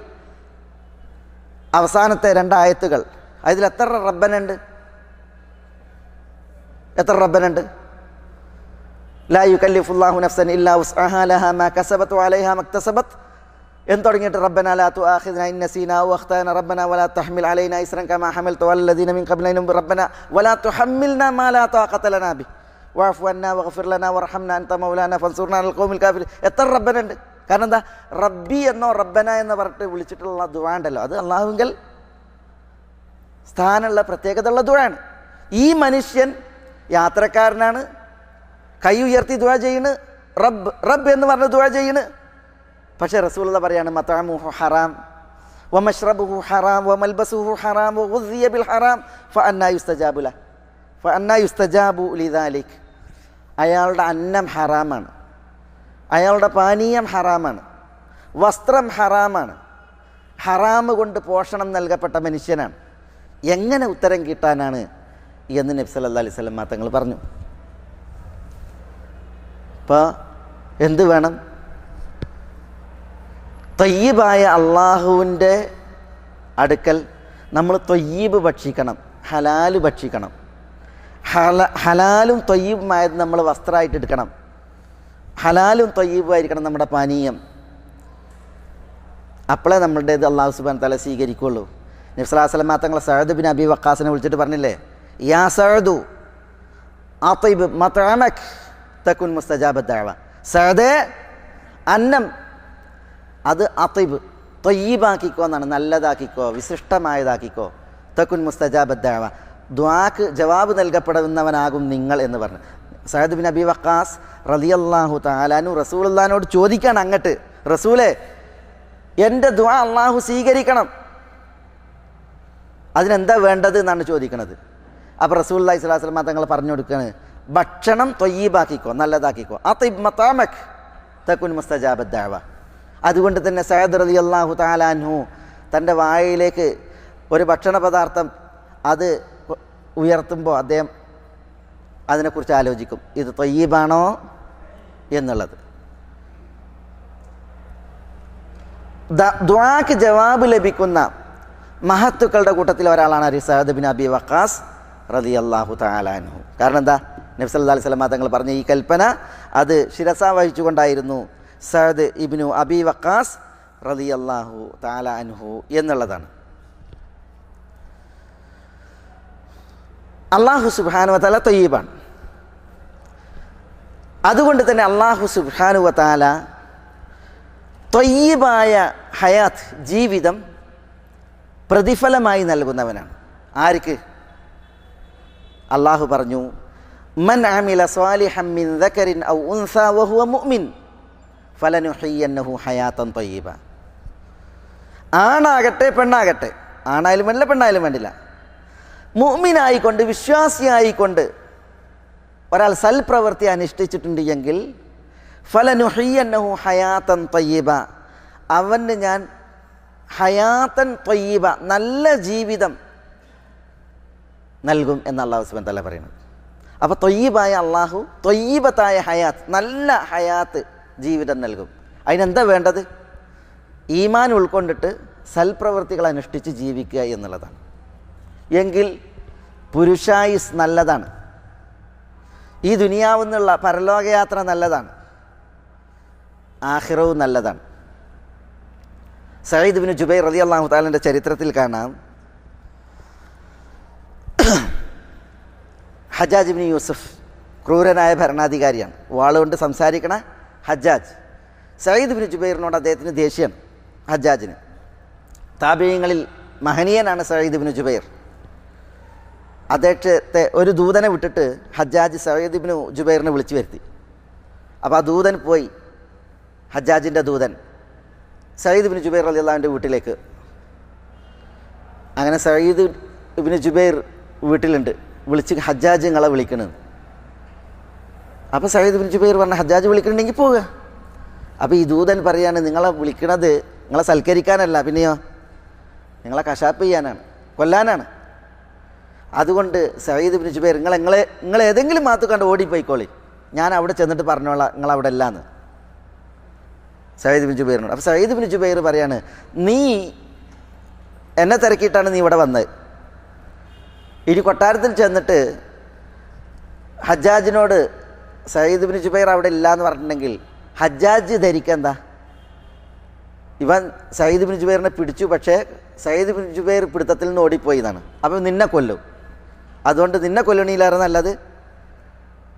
അവസാനത്തെ 2 ആയത്തുകൾ, അതിൽ എത്ര റബ്ബനുണ്ട്? എത്ര റബ്ബനുണ്ട്? ലാ യുകല്ലിഫുല്ലാഹു നഫ്സൻ ഇല്ലാ വസ്അഹാ ലഹാ മാ കസബത് വഅലൈഹാ മക്തസബത് എന്ന് തുടങ്ങിയിട്ട് റബ്ബനാ ലാ തുആഖിദ്നാ ഇൻ നസീനാ ഔ അഖ്തഅനാ റബ്ബനാ വലാ തഹ്മിൽ അലൈനാ ഇസ്റൻ കമാ ഹമൽത വല്ലദീന മിൻ ഖബ്ലിനാ റബ്ബനാ വലാ തുഹമ്മിൽനാ മാ ലാ താഖത ലനാ ബി വഅഫു അന്നാ വഗ്ഫിർ ലനാ വർഹംനാ അൻത മൗലാനാ ഫൻസുർനാ അലൽ ഖൗമിൽ കാഫിരീൻ. എത്ര റബ്ബനുണ്ട്? കാരണം എന്താ? റബ്ബി എന്നോ റബ്ബന എന്ന് പറഞ്ഞിട്ട് വിളിച്ചിട്ടുള്ള ദുആ ഉണ്ടല്ലോ, അത് അള്ളാഹുവിങ്കൽ സ്ഥാനമുള്ള പ്രത്യേകതയുള്ള ദുആണ്. ഈ മനുഷ്യൻ യാത്രക്കാരനാണ്, കൈ ഉയർത്തി ദുആ ചെയ്യണ്, റബ്ബ് റബ്ബ് എന്ന് പറഞ്ഞ് ദുആ ചെയ്യണ്. പക്ഷേ റസൂലുള്ളാഹി പറയാണ് മത്അമുഹു ഹറാം വമശ്റബുഹു ഹറാം വമൽബസുഹു ഹറാം വഗുസിയ ബിൽ ഹറാം ഫഅന്നാ യുസ്തജാബു ലഹു ഫഅന്നാ യുസ്തജാബു ലിദാലിക്. അയാളുടെ അന്നം ഹറാമാണ്, അയാളുടെ പാനീയം ഹറാമാണ്, വസ്ത്രം ഹറാമാണ്, ഹറാമ് കൊണ്ട് പോഷണം നൽകപ്പെട്ട മനുഷ്യനാണ്. എങ്ങനെ ഉത്തരം കിട്ടാനാണ് എന്ന് നബി സല്ലല്ലാഹു അലൈഹി വസല്ലം തങ്ങൾ പറഞ്ഞു. അപ്പോൾ എന്ത് വേണം? ത്വയ്യിബായ അള്ളാഹുവിൻ്റെ അടുക്കൽ നമ്മൾ ത്വയ്യിബ് ഭക്ഷിക്കണം, ഹലാല് ഭക്ഷിക്കണം. ഹലാലും ത്വയ്യിബുമായത് നമ്മൾ വസ്ത്രമായിട്ട് എടുക്കണം. ഹലാലും ത്വയ്യിബുമായിരിക്കണം നമ്മുടെ പാനീയം. അപ്പോഴേ നമ്മളുടേത് അള്ളാഹു സുബ്ഹാനഹു വ തആല സ്വീകരിക്കുള്ളൂ. നബി സല്ലല്ലാഹു അലൈഹി വസല്ലം തങ്ങൾ സഅദ് ബിൻ അബി വഖാസിനെ വിളിച്ചിട്ട് പറഞ്ഞില്ലേ, യാ സഅദു അത്യിബ് മത്അമക് തകുൻ മുസ്തജാബ ദഅവ. സഅദേ, അന്നം അത് അത്തിബ് ത്വയ്യിബാക്കിക്കോ എന്നാണ്, നല്ലതാക്കിക്കോ, വിശിഷ്ടമായതാക്കിക്കോ. തക്കുൻ മുസ്തജാബദ്ദഅവ, ദുആക്ക് ജവാബ് നൽകപ്പെടുന്നവനാകും നിങ്ങൾ എന്ന് പറഞ്ഞു. സഅദ് ബിൻ അബി വഖാസ് റളിയല്ലാഹു തആല അൻഹു റസൂലുള്ളാഹിനോട് ചോദിക്കാണ് അങ്ങട്ട്, റസൂലേ എൻ്റെ ദുആ അള്ളാഹു സ്വീകരിക്കണം, അതിനെന്താ വേണ്ടത് എന്നാണ് ചോദിക്കണത്. അപ്പോൾ റസൂലുള്ളാഹി സ്വല്ലല്ലാഹു അലൈഹി വസല്ലം തങ്ങൾ പറഞ്ഞു കൊടുക്കുകയാണ്, ഭക്ഷണം ത്വയ്യിബാക്കിക്കോ, നല്ലതാക്കിക്കോ. അത്തിബ് മതാമക് തകുൻ മുസ്തജാബദ്ദഅവ. അതുകൊണ്ട് തന്നെ സഅദ് റളിയല്ലാഹു തആല അൻഹു തൻ്റെ വായയിലേക്ക് ഒരു ഭക്ഷണ പദാർത്ഥം അത് ഉയർത്തുമ്പോൾ അദ്ദേഹം അതിനെക്കുറിച്ച് ആലോചിക്കും, ഇത് ത്വയ്യിബാണോ എന്നുള്ളത്. ദുആക്ക് ജവാബ് ലഭിക്കുന്ന മഹത്തുക്കളുടെ കൂട്ടത്തിൽ ഒരാളാണ് സഅദ് ബിൻ അബി വഖാസ് റളിയല്ലാഹു തആല അൻഹു. കാരണം എന്താ, നബി സല്ലല്ലാഹു അലൈഹി വസല്ലം തങ്ങൾ പറഞ്ഞ ഈ കൽപ്പന അത് ശിരസ വഹിച്ചുകൊണ്ടായിരുന്നു സഅദ് ഇബ്നു അബി വഖാസ് റളിയല്ലാഹു തആല അൻഹു എന്നുള്ളതാണ്. അല്ലാഹു സുബ്ഹാനഹു വ തആല ത്വയ്യിബാണ്. അതുകൊണ്ട് തന്നെ അല്ലാഹു സുബ്ഹാനഹു വ തആല ത്വയ്യിബായ ഹയാത്ത്, ജീവിതം പ്രതിഫലമായി നൽകുന്നവനാണ്. ആർക്ക്? അല്ലാഹു പറഞ്ഞു, മൻ അമില സ്വാലിഹൻ മിൻ ദക്കരിൻ ഔ ഉൻസാ വഹുവ മുഅ്മിൻ ഫലനുഹയ്യന്നഹു ഹയാതൻ ത്വയ്യിബ. ആണാകട്ടെ പെണ്ണാകട്ടെ, ആണായാലും വേണ്ടില്ല പെണ്ണായാലും വേണ്ടില്ല, മുഅ്മിനായിക്കൊണ്ട് വിശ്വാസിയായിക്കൊണ്ട് ഒരാൾ സൽപ്രവൃത്തി അനുഷ്ഠിച്ചിട്ടുണ്ട് എങ്കിൽ ഫലനുഹയ്യന്നഹു ഹയാതൻ ത്വയ്യിബ, അവന് ഞാൻ ഹയാതൻ ത്വയ്യിബ, നല്ല ജീവിതം നൽകും എന്ന് അല്ലാഹു സുബ്ഹാനഹു വ തആല പറയുന്നത്. അപ്പോൾ ത്വയ്യിബായ അള്ളാഹു ത്വയ്യിബത്തായ ഹയാത്ത്, നല്ല ഹയാത്ത് ജീവിതം നൽകും. അതിനെന്താ വേണ്ടത്? ഈമാൻ ഉൾക്കൊണ്ടിട്ട് സൽപ്രവൃത്തികൾ അനുഷ്ഠിച്ച് ജീവിക്കുക എന്നുള്ളതാണ്. എങ്കിൽ പുരുഷായുസ് നല്ലതാണ്, ഈ ദുനിയാവെന്നുള്ള പരലോകയാത്ര നല്ലതാണ്, ആഖിറവും നല്ലതാണ്. സഈദ് ബിൻ ജുബൈർ റളിയല്ലാഹു തആലയുടെ ചരിത്രത്തിൽ കാണാം, ഹജ്ജാജ് ബിൻ യൂസുഫ് ക്രൂരനായ ഭരണാധികാരിയാണ്, വാളുകൊണ്ട് സംസാരിക്കണ ഹജ്ജാജ്. സഈദ് ബിൻ ജുബൈറിനോട് അദ്ദേഹത്തിന് ദേഷ്യമാണ്, ഹജ്ജാജിന്. താബിഈങ്ങളിൽ മഹനീയനാണ് സഈദ് ബിൻ ജുബൈർ. അദ്ദേഹത്തെ ഒരു ദൂതനെ വിട്ടിട്ട് ഹജ്ജാജ് സഈദ് ബിൻ ജുബൈറിനെ വിളിച്ചു വരുത്തി. അപ്പോൾ ആ ദൂതൻ പോയി, ഹജ്ജാജിൻ്റെ ദൂതൻ സഈദ് ബിൻ ജുബൈർ റളിയല്ലാഹുവിൻ്റെ വീട്ടിലേക്ക്. അങ്ങനെ സഈദ് ബിൻ ജുബൈർ വീട്ടിലുണ്ട്, വിളിച്ച് ഹജ്ജാജ് നിങ്ങളെ വിളിക്കണമെന്ന്. അപ്പോൾ സഈദ് ബിൻ ജുബൈർ പറഞ്ഞ, ഹജ്ജാജ് വിളിക്കണമെങ്കിൽ പോവുക. അപ്പോൾ ഈ ദൂതൻ പറയാണ്, നിങ്ങളെ വിളിക്കണത് നിങ്ങളെ സൽക്കരിക്കാനല്ല, പിന്നെയോ നിങ്ങളെ കശാപ്പ് ചെയ്യാനാണ്, കൊല്ലാനാണ്. അതുകൊണ്ട് സഈദ് ബിൻ ജുബൈർ നിങ്ങൾ ഏതെങ്കിലും മാത്തു കണ്ട് ഓടിപ്പോയിക്കോളി, ഞാൻ അവിടെ ചെന്നിട്ട് പറഞ്ഞോളാം നിങ്ങളവിടെ അല്ലാന്ന് സഈദ് ബിൻ ജുബൈറിനോട്. അപ്പോൾ സഈദ് ബിൻ ജുബൈർ പറയാണ്, നീ എന്നെ തിരക്കിയിട്ടാണ് നീ ഇവിടെ വന്നത്. ഇനി കൊട്ടാരത്തിൽ ചെന്നിട്ട് ഹജ്ജാജിനോട് സഈദ് ബിൻ ജുബൈർ അവിടെ ഇല്ല എന്ന് പറഞ്ഞിട്ടുണ്ടെങ്കിൽ ഹജ്ജാജ് ധരിക്കുക എന്താ, ഇവൻ സഈദ് ബിൻ ജുബൈറിനെ പിടിച്ചു, പക്ഷേ സഈദ് ബിൻ ജുബൈർ പിടുത്തത്തിൽ നിന്ന് ഓടിപ്പോയി എന്നാണ്. അപ്പോൾ നിന്നെ കൊല്ലും, അതുകൊണ്ട് നിന്നെ കൊല്ലണിയിലേറെ നല്ലത്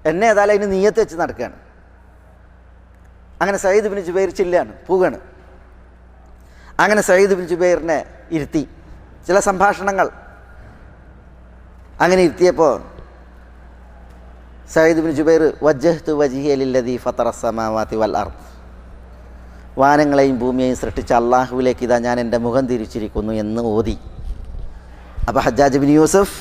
എന്നെ ഏതായാലും അതിന് നീയത്ത് വെച്ച് നടക്കുകയാണ്. അങ്ങനെ സഈദ് ബിൻ ജുബൈർ ചില്ലാണ്, പോവുകയാണ്. അങ്ങനെ സഈദ് ബിൻ ജുബൈറിനെ ഇരുത്തി, ചില സംഭാഷണങ്ങൾ അങ്ങനെ ഇരുത്തിയപ്പോൾ സഈദ് ബിൻ ജുബൈർ വജ്ജഹ്തു വജ്ഹിയ ലില്ലദീ ഫത്തറ സ്സമാവാതി വൽ അർദ്, വാനങ്ങളെയും ഭൂമിയെയും സൃഷ്ടിച്ച അള്ളാഹുവിലേക്ക് ഇതാ ഞാൻ എൻ്റെ മുഖം തിരിച്ചിരിക്കുന്നു എന്ന് ഓതി. അപ്പോൾ ഹജ്ജാജ് ബിൻ യൂസുഫ്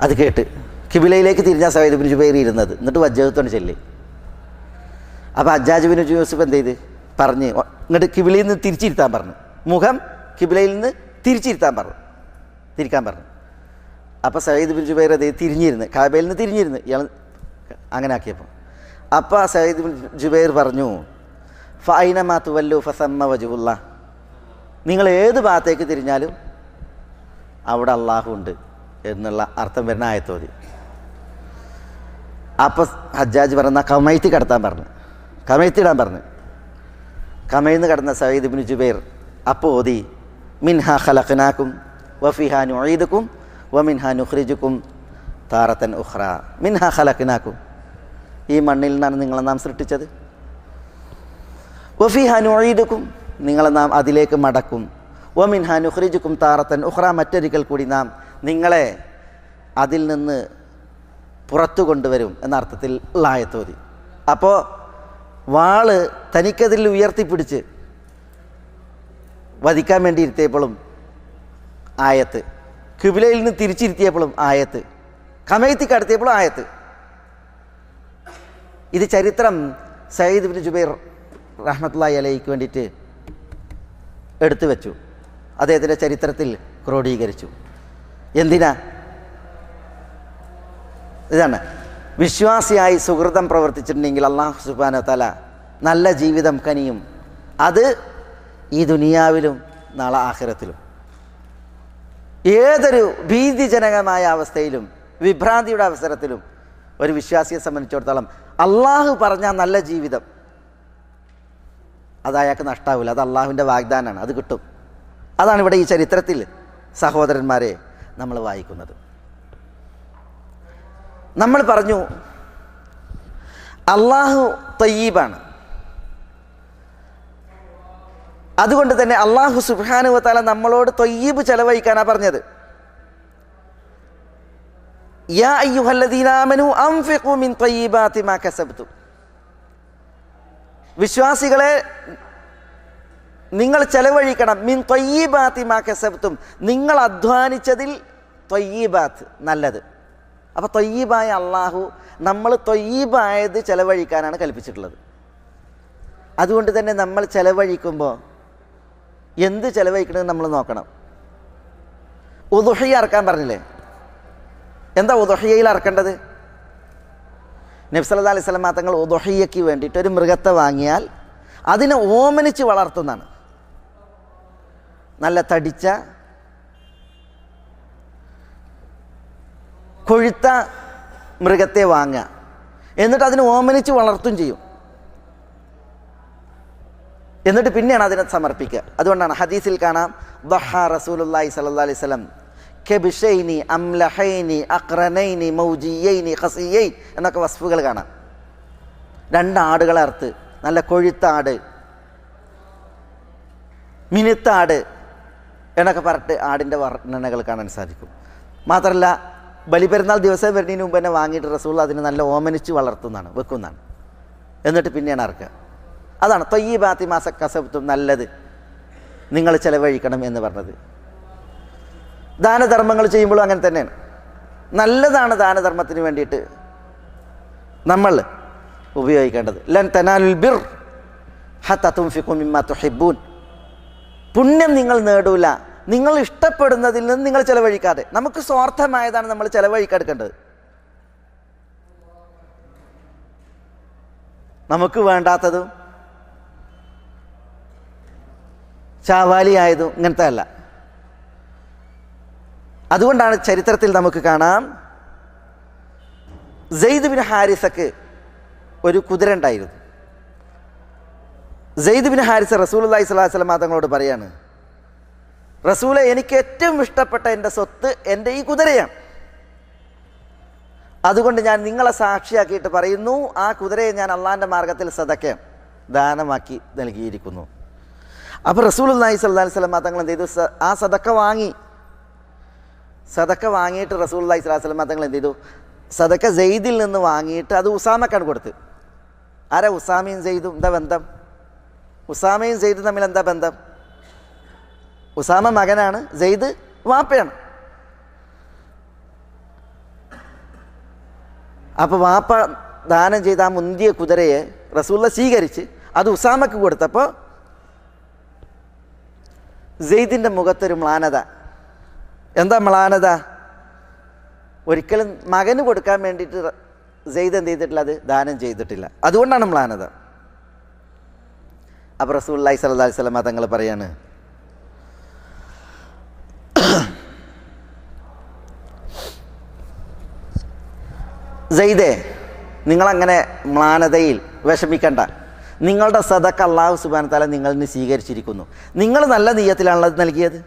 അത് കേട്ട് കിബിലയിലേക്ക് തിരിഞ്ഞാൽ സഈദ് ബിൻ ജുബൈർ ഇരുന്നത്, എന്നിട്ട് വജ്ജഹത്തോട് ചെല്ലി. അപ്പോൾ ഹജ്ജാജ് ബിൻ യൂസുഫ് എന്ത് ചെയ്ത് പറഞ്ഞ് ഇങ്ങോട്ട് കിബിലയിൽ നിന്ന് തിരിച്ചിരുത്താൻ പറഞ്ഞു, മുഖം കിബിലയിൽ നിന്ന് തിരിക്കാൻ പറഞ്ഞു. അപ്പോൾ സഈദ് ബിൻ ജുബൈർ അത് തിരിഞ്ഞിരുന്ന്, കാബയിൽ നിന്ന് തിരിഞ്ഞിരുന്ന് ഇയാൾ അങ്ങനെ ആക്കിയപ്പോൾ. അപ്പോൾ സഈദ് ബിൻ ജുബൈർ പറഞ്ഞു, ഫഅൈനമാ തുവല്ലു ഫസമ്മ വജ്ഹുല്ലാഹ്, നിങ്ങൾ ഏത് ഭാഗത്തേക്ക് തിരിഞ്ഞാലും അവിടെ അള്ളാഹു ഉണ്ട് എന്നുള്ള അർത്ഥം വരുന്ന ആയത്തോതി. അപ്പോൾ ഹജ്ജാജ് പറഞ്ഞ കമൈത്തി കടത്താൻ പറഞ്ഞു, കമൈത്തി ഇടാൻ പറഞ്ഞു. കമയിന്ന് കടന്ന സഈദ് ബിൻ ജുബൈർ അപ്പോൾ ഓതി, മിൻഹാ ഖലഖ്നാകും വഫിഹാ നുഈദുകും വമിൻഹാ നുഖ്രിജുകും താറത്തൻ ഉഖ്റ. മിൻഹാ ഖലഖ്നാകും, ഈ മണ്ണിൽ നിന്നാണ് നിങ്ങളെ നാം സൃഷ്ടിച്ചത്. വഫീഹാ നുഈദുക്കും, നിങ്ങളെ നാം അതിലേക്ക് മടക്കും. വമിൻഹാ നുഖ്രിജുക്കും താറത്തൻ ഉഖ്റ, മറ്റൊരിക്കൽ കൂടി നാം നിങ്ങളെ അതിൽ നിന്ന് പുറത്തു കൊണ്ടുവരും എന്ന അർത്ഥത്തിൽ ആയത്തോതി. അപ്പോൾ വാള് തനിക്കതിൽ ഉയർത്തിപ്പിടിച്ച് വധിക്കാൻ വേണ്ടി ഇരുത്തിയപ്പോഴും ആയത്ത്, കിബിലയിൽ നിന്ന് തിരിച്ചിരുത്തിയപ്പോഴും ആയത്ത്, കമയത്തി കടത്തിയപ്പോഴും ആയത്ത്. ഇത് ചരിത്രം സയ്യിദ് ഇബ്നു ജുബൈർ റഹ്മത്തുള്ളാഹി അലൈഹിക്ക് വേണ്ടിയിട്ട് എടുത്തു വെച്ചു, അദ്ദേഹത്തിൻ്റെ ചരിത്രത്തിൽ ക്രോഡീകരിച്ചു. എന്തിനാ? ഇതാണ്, വിശ്വാസിയായി സുഹൃതം പ്രവർത്തിച്ചിട്ടുണ്ടെങ്കിൽ അല്ലാഹു സുബ്ഹാനഹു വ തആല നല്ല ജീവിതം കനിയും. അത് ഈ ദുനിയാവിലും നാളെ ആഖിറത്തിലും. ഏതൊരു ഭീതിജനകമായ അവസ്ഥയിലും വിഭ്രാന്തിയുടെ അവസരത്തിലും ഒരു വിശ്വാസിയെ സംബന്ധിച്ചിടത്തോളം അള്ളാഹു പറഞ്ഞ നല്ല ജീവിതം അത് അയാൾക്ക് നഷ്ടാവില്ല. അത് അള്ളാഹുവിൻ്റെ വാഗ്ദാനമാണ്, അത് കിട്ടും. അതാണ് ഇവിടെ ഈ ചരിത്രത്തിൽ സഹോദരന്മാരെ നമ്മൾ വായിക്കുന്നത്. നമ്മൾ പറഞ്ഞു അള്ളാഹു തയ്യീബാണ്. അതുകൊണ്ട് തന്നെ അള്ളാഹു സുബ്ഹാനഹു വ തആല നമ്മളോട് തയ്യീബ് ചെലവഴിക്കാനാണ് പറഞ്ഞത്. യാ അയ്യുഹല്ലദീന ആമനൂ അൻഫിഖൂ മിൻ തയ്യിബാതി മാ കസബ്തും, വിശ്വാസികളെ നിങ്ങൾ ചെലവഴിക്കണം. മിൻ തയ്യിബാതി മാ കസബ്തും, നിങ്ങൾ അധ്വാനിച്ചതിൽ തയ്യിബാത്ത് നല്ലത്. അപ്പോൾ തയ്യീബായ അള്ളാഹു നമ്മൾ തയ്യീബായത് ചെലവഴിക്കാനാണ് കൽപ്പിച്ചിട്ടുള്ളത്. അതുകൊണ്ട് തന്നെ നമ്മൾ ചെലവഴിക്കുമ്പോൾ എന്ത് ചെലവഴിക്കണമെന്ന് നമ്മൾ നോക്കണം. ഉദുഹിയ അറക്കാൻ പറഞ്ഞില്ലേ? എന്താ ഉദുഹിയയിൽ അറക്കേണ്ടത്? നബി സല്ലല്ലാഹു അലൈഹി വസല്ലം തങ്ങൾ ഉദുഹിയയ്ക്ക് വേണ്ടിയിട്ട് ഒരു മൃഗത്തെ വാങ്ങിയാൽ അതിനെ ഓമനിച്ച് വളർത്തുന്നതാണ്. നല്ല തടിച്ച കൊഴുത്ത മൃഗത്തെ വാങ്ങുക, എന്നിട്ട് അതിനെ ഓമനിച്ച് വളർത്തും ചെയ്യും. എന്നിട്ട് പിന്നെയാണ് അതിനെ സമർപ്പിക്കുക. അതുകൊണ്ടാണ് ഹദീസിൽ കാണാം, ദഹാ റസൂലുള്ളാഹി സ്വല്ലല്ലാഹു അലൈഹി വസല്ലം കബിഷൈനി അംലഹൈനി അഖ്റനൈനി മൗജിയൈനി ഖസിയൈൻ എന്നൊക്കെ വസ്ഫുകൾ കാണാം. 2 ആടുകളെ അറുത്ത്, നല്ല കൊഴുത്ത ആട്, മിനുത്ത ആട് എന്നൊക്കെ പറഞ്ഞിട്ട് ആടിൻ്റെ വർണ്ണനകൾ കാണാൻ സാധിക്കും. മാത്രമല്ല ബലിപെരുന്നാൾ ദിവസം വരുന്നതിന് മുമ്പ് തന്നെ വാങ്ങിയിട്ട് റസൂൽ അതിനെ നല്ല ഓമനിച്ച് വളർത്തുന്നതാണ്, വെക്കുന്നതാണ്. എന്നിട്ട് പിന്നെയാണ് അറക്കുക. അതാണ് തയ്യിബാതി മാ കസബ്തും, നല്ലത് നിങ്ങൾ ചെലവഴിക്കണം എന്ന് പറഞ്ഞത്. ദാനധർമ്മങ്ങൾ ചെയ്യുമ്പോഴും അങ്ങനെ തന്നെയാണ്. നല്ലതാണ് ദാനധർമ്മത്തിന് വേണ്ടിയിട്ട് നമ്മൾ ഉപയോഗിക്കേണ്ടത്. ലൻ തനാലുൽ ബിർ ഹത്താ തുൻഫിഖൂ മിമ്മാ തുഹിബ്ബൂൻ, പുണ്യം നിങ്ങൾ നേടൂല നിങ്ങൾ ഇഷ്ടപ്പെടുന്നതിൽ നിന്ന് നിങ്ങൾ ചെലവഴിക്കാതെ. നമുക്ക് സ്വാർത്ഥമായതാണ് നമ്മൾ ചെലവഴിക്കെടുക്കേണ്ടത്. നമുക്ക് വേണ്ടാത്തതും ചാവാലിയായതും ഇങ്ങനത്തെ അല്ല. അതുകൊണ്ടാണ് ചരിത്രത്തിൽ നമുക്ക് കാണാം, സെയ്ദ് ബിൻ ഹാരിസക്ക് ഒരു കുതിര ഉണ്ടായിരുന്നു. സെയ്ദ് ബിൻ ഹാരിസ റസൂലുള്ളാഹി സ്വല്ലല്ലാഹു അലൈഹി വസല്ലം തങ്ങളോട് പറയാണ്, റസൂലെ, എനിക്ക് ഏറ്റവും ഇഷ്ടപ്പെട്ട എൻ്റെ സ്വത്ത് എൻ്റെ ഈ കുതിരയാണ്. അതുകൊണ്ട് ഞാൻ നിങ്ങളെ സാക്ഷിയാക്കിയിട്ട് പറയുന്നു, ആ കുതിരയെ ഞാൻ അള്ളാഹിൻ്റെ മാർഗത്തിൽ സദക്ക ദാനമാക്കി നൽകിയിരിക്കുന്നു. അപ്പോൾ റസൂലുള്ളാഹി സ്വല്ലല്ലാഹു അലൈഹി വസല്ലം തങ്ങൾ എന്ത് ചെയ്തു? ആ സദക്ക വാങ്ങി. സദക്ക വാങ്ങിയിട്ട് റസൂലുള്ളാഹി സ്വല്ലല്ലാഹു അലൈഹി വസല്ലം തങ്ങൾ എന്ത് ചെയ്തു? സദക്ക സെയ്ദിൽ നിന്ന് വാങ്ങിയിട്ട് അത് ഉസാമക്കാണ് കൊടുത്ത്. ആരാ ഉസാമയും സെയ്ദും എന്താ ബന്ധം? ഉസാമയും സെയ്ദും തമ്മിൽ എന്താ ബന്ധം? ഉസാമ മകനാണ്, സെയ്ദ് വാപ്പയാണ്. അപ്പോൾ വാപ്പ ദാനം ചെയ്ത ആ മുന്തിയ കുതിരയെ റസൂലുള്ള സ്വീകരിച്ച് അത് ഉസാമക്ക് കൊടുത്തപ്പോൾ സെയ്ദിൻ്റെ മുഖത്തൊരു മ്ലാനത. എന്താ മ്ലാനത? ഒരിക്കലും മകന് കൊടുക്കാൻ വേണ്ടിയിട്ട് സെയ്ദ് എന്ത് ചെയ്തിട്ടില്ല? അത് ദാനം ചെയ്തിട്ടില്ല. അതുകൊണ്ടാണ് മ്ലാനത. അപ്പോൾ റസൂലുള്ളാഹി സ്വല്ലല്ലാഹു അലൈഹി വസല്ലം തങ്ങൾ പറയാണ്, സെയ്ദേ, നിങ്ങളങ്ങനെ മ്ലാനതയിൽ വിഷമിക്കണ്ട. നിങ്ങളുടെ സദക്ക അല്ലാഹു സുബ്ഹാനഹു വ തആല നിങ്ങളിന് സ്വീകരിച്ചിരിക്കുന്നു. നിങ്ങൾ നല്ല നിയ്യത്തിലാണല്ലോ അത് നൽകിയത്.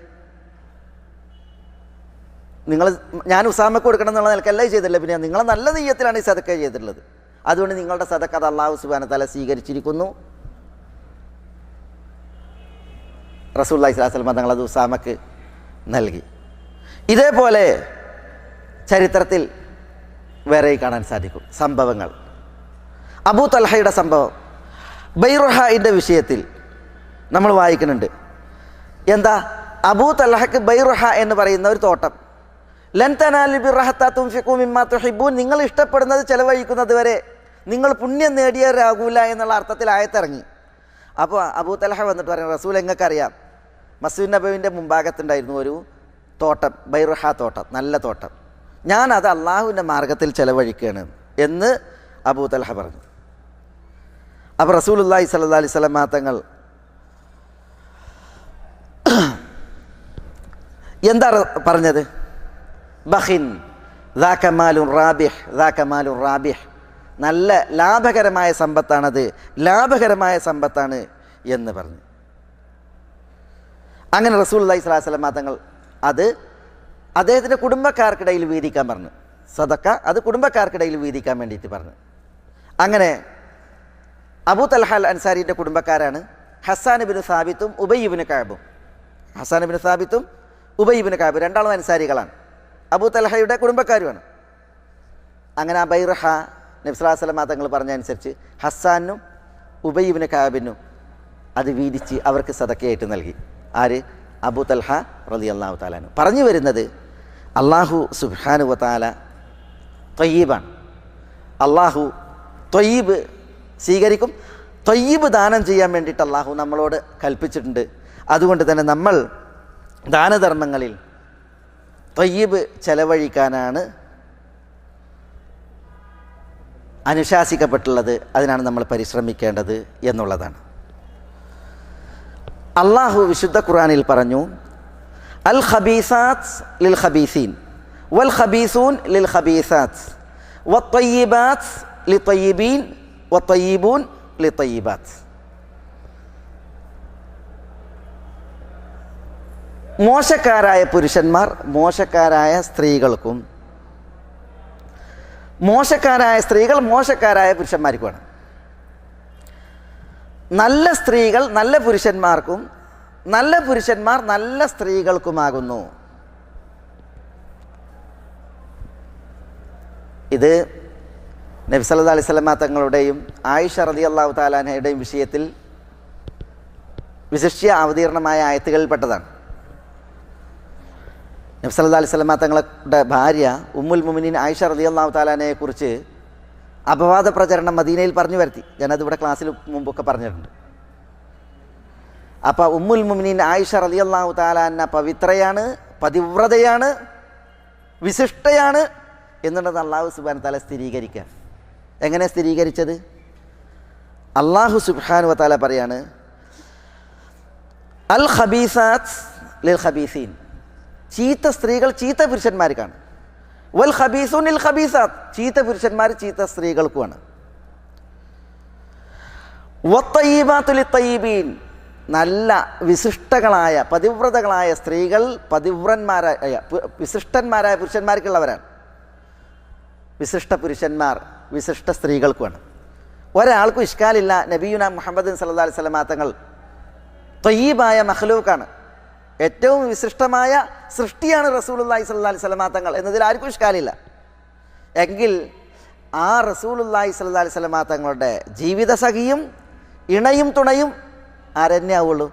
ഞാൻ ഉസാമക്ക് കൊടുക്കണം എന്നുള്ള നിലക്കല്ല ചെയ്തിട്ടില്ല, പിന്നെ നിങ്ങൾ നല്ല നിയ്യത്തിലാണ് ഈ സദക്ക ചെയ്തിട്ടുള്ളത്. അതുകൊണ്ട് നിങ്ങളുടെ സദക്ക അത് അല്ലാഹു സുബ്ഹാനഹു വ തആല സ്വീകരിച്ചിരിക്കുന്നു. റസൂലുള്ളാഹി സ്വല്ലല്ലാഹു അലൈഹി വസല്ലം തങ്ങൾ അത് ഉസാമക്ക് നൽകി. ഇതേപോലെ ചരിത്രത്തിൽ വേറെ കാണാൻ സാധിക്കും സംഭവങ്ങൾ. അബൂ തൽഹയുടെ സംഭവം, ബൈറുഹായിൻ്റെ വിഷയത്തിൽ നമ്മൾ വായിക്കുന്നുണ്ട്. എന്താ? അബൂ തൽഹയ്ക്ക് ബൈറുഹ എന്ന് പറയുന്ന ഒരു തോട്ടം. ലൻ തനാലുൽ ബിർറ ഹത്താ തുൻഫിഖൂ മിമ്മാ തുഹിബ്ബൂൻ, നിങ്ങൾ ഇഷ്ടപ്പെടുന്നത് ചെലവഴിക്കുന്നത് വരെ നിങ്ങൾ പുണ്യം നേടിയവരാകൂല എന്നുള്ള അർത്ഥത്തിൽ ആയത്തിറങ്ങി. അപ്പോൾ അബൂ തൽഹ വന്നിട്ട് പറയുന്നത്, റസൂൽ എങ്ങൾക്കറിയാം, മസ്ജിദ് നബവിൻ്റെ മുമ്പാകത്തുണ്ടായിരുന്നു ഒരു തോട്ടം, ബൈറുഹ തോട്ടം, നല്ല തോട്ടം, ഞാനത് അള്ളാഹുവിൻ്റെ മാർഗത്തിൽ ചെലവഴിക്കുകയാണ് എന്ന് അബൂ തൽഹ പറഞ്ഞു. അപ്പോൾ റസൂലുള്ളാഹി സ്വല്ലല്ലാഹു അലൈഹി വസല്ലം തങ്ങൾ എന്താ പറഞ്ഞത്? ബഖിൻ ദാക മാലുൻ റാബിഹ്, ദാക മാലുൻ റാബിഹ്, നല്ല ലാഭകരമായ സമ്പത്താണത്, ലാഭകരമായ സമ്പത്താണ് എന്ന് പറഞ്ഞു. അങ്ങനെ റസൂലുള്ളാഹി സ്വല്ലല്ലാഹു അലൈഹി വസല്ലം തങ്ങൾ അത് അദ്ദേഹത്തിൻ്റെ കുടുംബക്കാർക്കിടയിൽ വീതിക്കാൻ പറഞ്ഞു. സദക്ക അത് കുടുംബക്കാർക്കിടയിൽ വീതിക്കാൻ വേണ്ടിയിട്ട് പറഞ്ഞു. അങ്ങനെ അബൂ തൽഹ അൽ അൻസാരിൻ്റെ കുടുംബക്കാരാണ് ഹസ്സാൻ ഇബ്നു സാബിത്തും ഉബൈ ഇബ്നു കഅബും. ഹസ്സാൻ ഇബ്നു സാബിത്തും ഉബൈ ഇബ്നു കഅബ് രണ്ടാളും അൻസാരികളാണ്, അബൂ തൽഹയുടെ കുടുംബക്കാരുമാണ്. അങ്ങനെ ആ ബൈറുഹ നബി സല്ലല്ലാഹു അലൈഹി വസല്ലം തങ്ങൾ പറഞ്ഞതനുസരിച്ച് ഹസ്സാനും ഉബൈ ഇബ്നു കഅബിനും അത് വീതിച്ച് അവർക്ക് സദക്കയായിട്ട് നൽകി. ആര്? അബൂ തൽഹ റളിയല്ലാഹു തആല അൻഹു. പറഞ്ഞു വരുന്നത്, അല്ലാഹു സുബ്ഹാനഹു വ തആല ത്വയ്യിബാണ്. അല്ലാഹു ത്വയ്യിബ് സ്വീകരിക്കും. ത്വയ്യിബ് ദാനം ചെയ്യാൻ വേണ്ടിയിട്ട് അല്ലാഹു നമ്മളോട് കൽപ്പിച്ചിട്ടുണ്ട്. അതുകൊണ്ട് തന്നെ നമ്മൾ ദാനധർമ്മങ്ങളിൽ ത്വയ്യിബ് ചെലവഴിക്കാനാണ് അനുശാസിക്കപ്പെട്ടുള്ളത്. അതിനാണ് നമ്മൾ പരിശ്രമിക്കേണ്ടത് എന്നുള്ളതാണ്. അള്ളാഹു വിശുദ്ധ ഖുർആനിൽ പറഞ്ഞു, അൽ ഖബീസാത്ത് ലിൽ ഖബീസീൻ വൽ ഖബീസൂൻ ലിൽ ഖബീസാത്ത് വത്വയ്യിബാത്ത് ലിത്വയ്യിബീൻ വത്വയ്യിബൂൻ ലിത്വയ്യിബാത്ത്. മോശക്കാരായ പുരുഷന്മാർ മോശക്കാരായ സ്ത്രീകൾക്കും മോശക്കാരായ സ്ത്രീകൾ മോശക്കാരായ പുരുഷന്മാർക്കുമാണ്. നല്ല സ്ത്രീകൾ നല്ല പുരുഷന്മാർക്കും നല്ല പുരുഷന്മാർ നല്ല സ്ത്രീകൾക്കുമാകുന്നു. ഇത് നബി സല്ലല്ലാഹു അലൈഹി വസല്ലം തങ്ങളുടെയും ആയിഷ റളിയല്ലാഹു തആല അൻഹയുടെയും വിഷയത്തിൽ വിശിഷ്യ അവതീർണമായ ആയത്തുകളിൽപ്പെട്ടതാണ്. നബി സല്ലല്ലാഹു അലൈഹി വസല്ലം തങ്ങളുടെ ഭാര്യ ഉമ്മുൽ മുഅ്മിനീൻ ആയിഷ റളിയല്ലാഹു തആല അൻഹയെക്കുറിച്ച് അപവാദ പ്രചരണം മദീനയിൽ പറഞ്ഞു വരുത്തി. ഞാനത് ഇവിടെ ക്ലാസ്സിൽ മുമ്പൊക്കെ പറഞ്ഞിട്ടുണ്ട്. അപ്പോൾ ഉമ്മുൽ മുഅ്മിനീൻ ആയിഷ റളിയല്ലാഹു തആല അൻഹ പവിത്രയാണ്, പതിവ്രതയാണ്, വിശിഷ്ടയാണ് എന്നുള്ളത് അല്ലാഹു സുബ്ഹാനഹു വ തആല സ്ഥിരീകരിക്കുക. എങ്ങനെ സ്ഥിരീകരിച്ചത്? അല്ലാഹു സുബ്ഹാനഹു വ തആല പറയാണ്, അൽ ഖബീസാത്ത് ലിൽ ഖബീസീൻ, ചീത്ത സ്ത്രീകൾ ചീത്ത പുരുഷന്മാർക്കാണ്. വൽ ഖബീസൂൻ ലിൽ ഖബീസാത്ത്, ചീത്ത പുരുഷന്മാർ ചീത്ത സ്ത്രീകൾക്കുമാണ്. വത്തയ്യിബാത്തു ലിത്തയ്യിബീൻ, നല്ല വിശിഷ്ടകളായ പതിവ്രതകളായ സ്ത്രീകൾ പതിവ്രന്മാരായ വിശിഷ്ടന്മാരായ പുരുഷന്മാർക്കുള്ളവരാണ്. വിശിഷ്ട പുരുഷന്മാർ വിശിഷ്ട സ്ത്രീകൾക്കുമാണ്. ഒരാൾക്കും ഇഷ്കാലില്ല, നബിയുന മുഹമ്മദ് സല്ലല്ലാഹു അലൈഹി വസല്ലം തങ്ങൾ ത്വയ്യിബായ മഖ്ലൂക്കാണ്, ഏറ്റവും വിശിഷ്ടമായ സൃഷ്ടിയാണ് റസൂലുള്ളാഹി സ്വല്ലല്ലാഹു അലൈഹി വസല്ലം തങ്ങൾ എന്നതിൽ ആർക്കും ഇഷ്കാലില്ല. എങ്കിൽ ആ റസൂലുള്ളാഹി സ്വല്ലല്ലാഹു അലൈഹി വസല്ലം തങ്ങളുടെ ജീവിത സഖിയും ഇണയും തുണയും ആരെന്നെ ആവുള്ളൂ?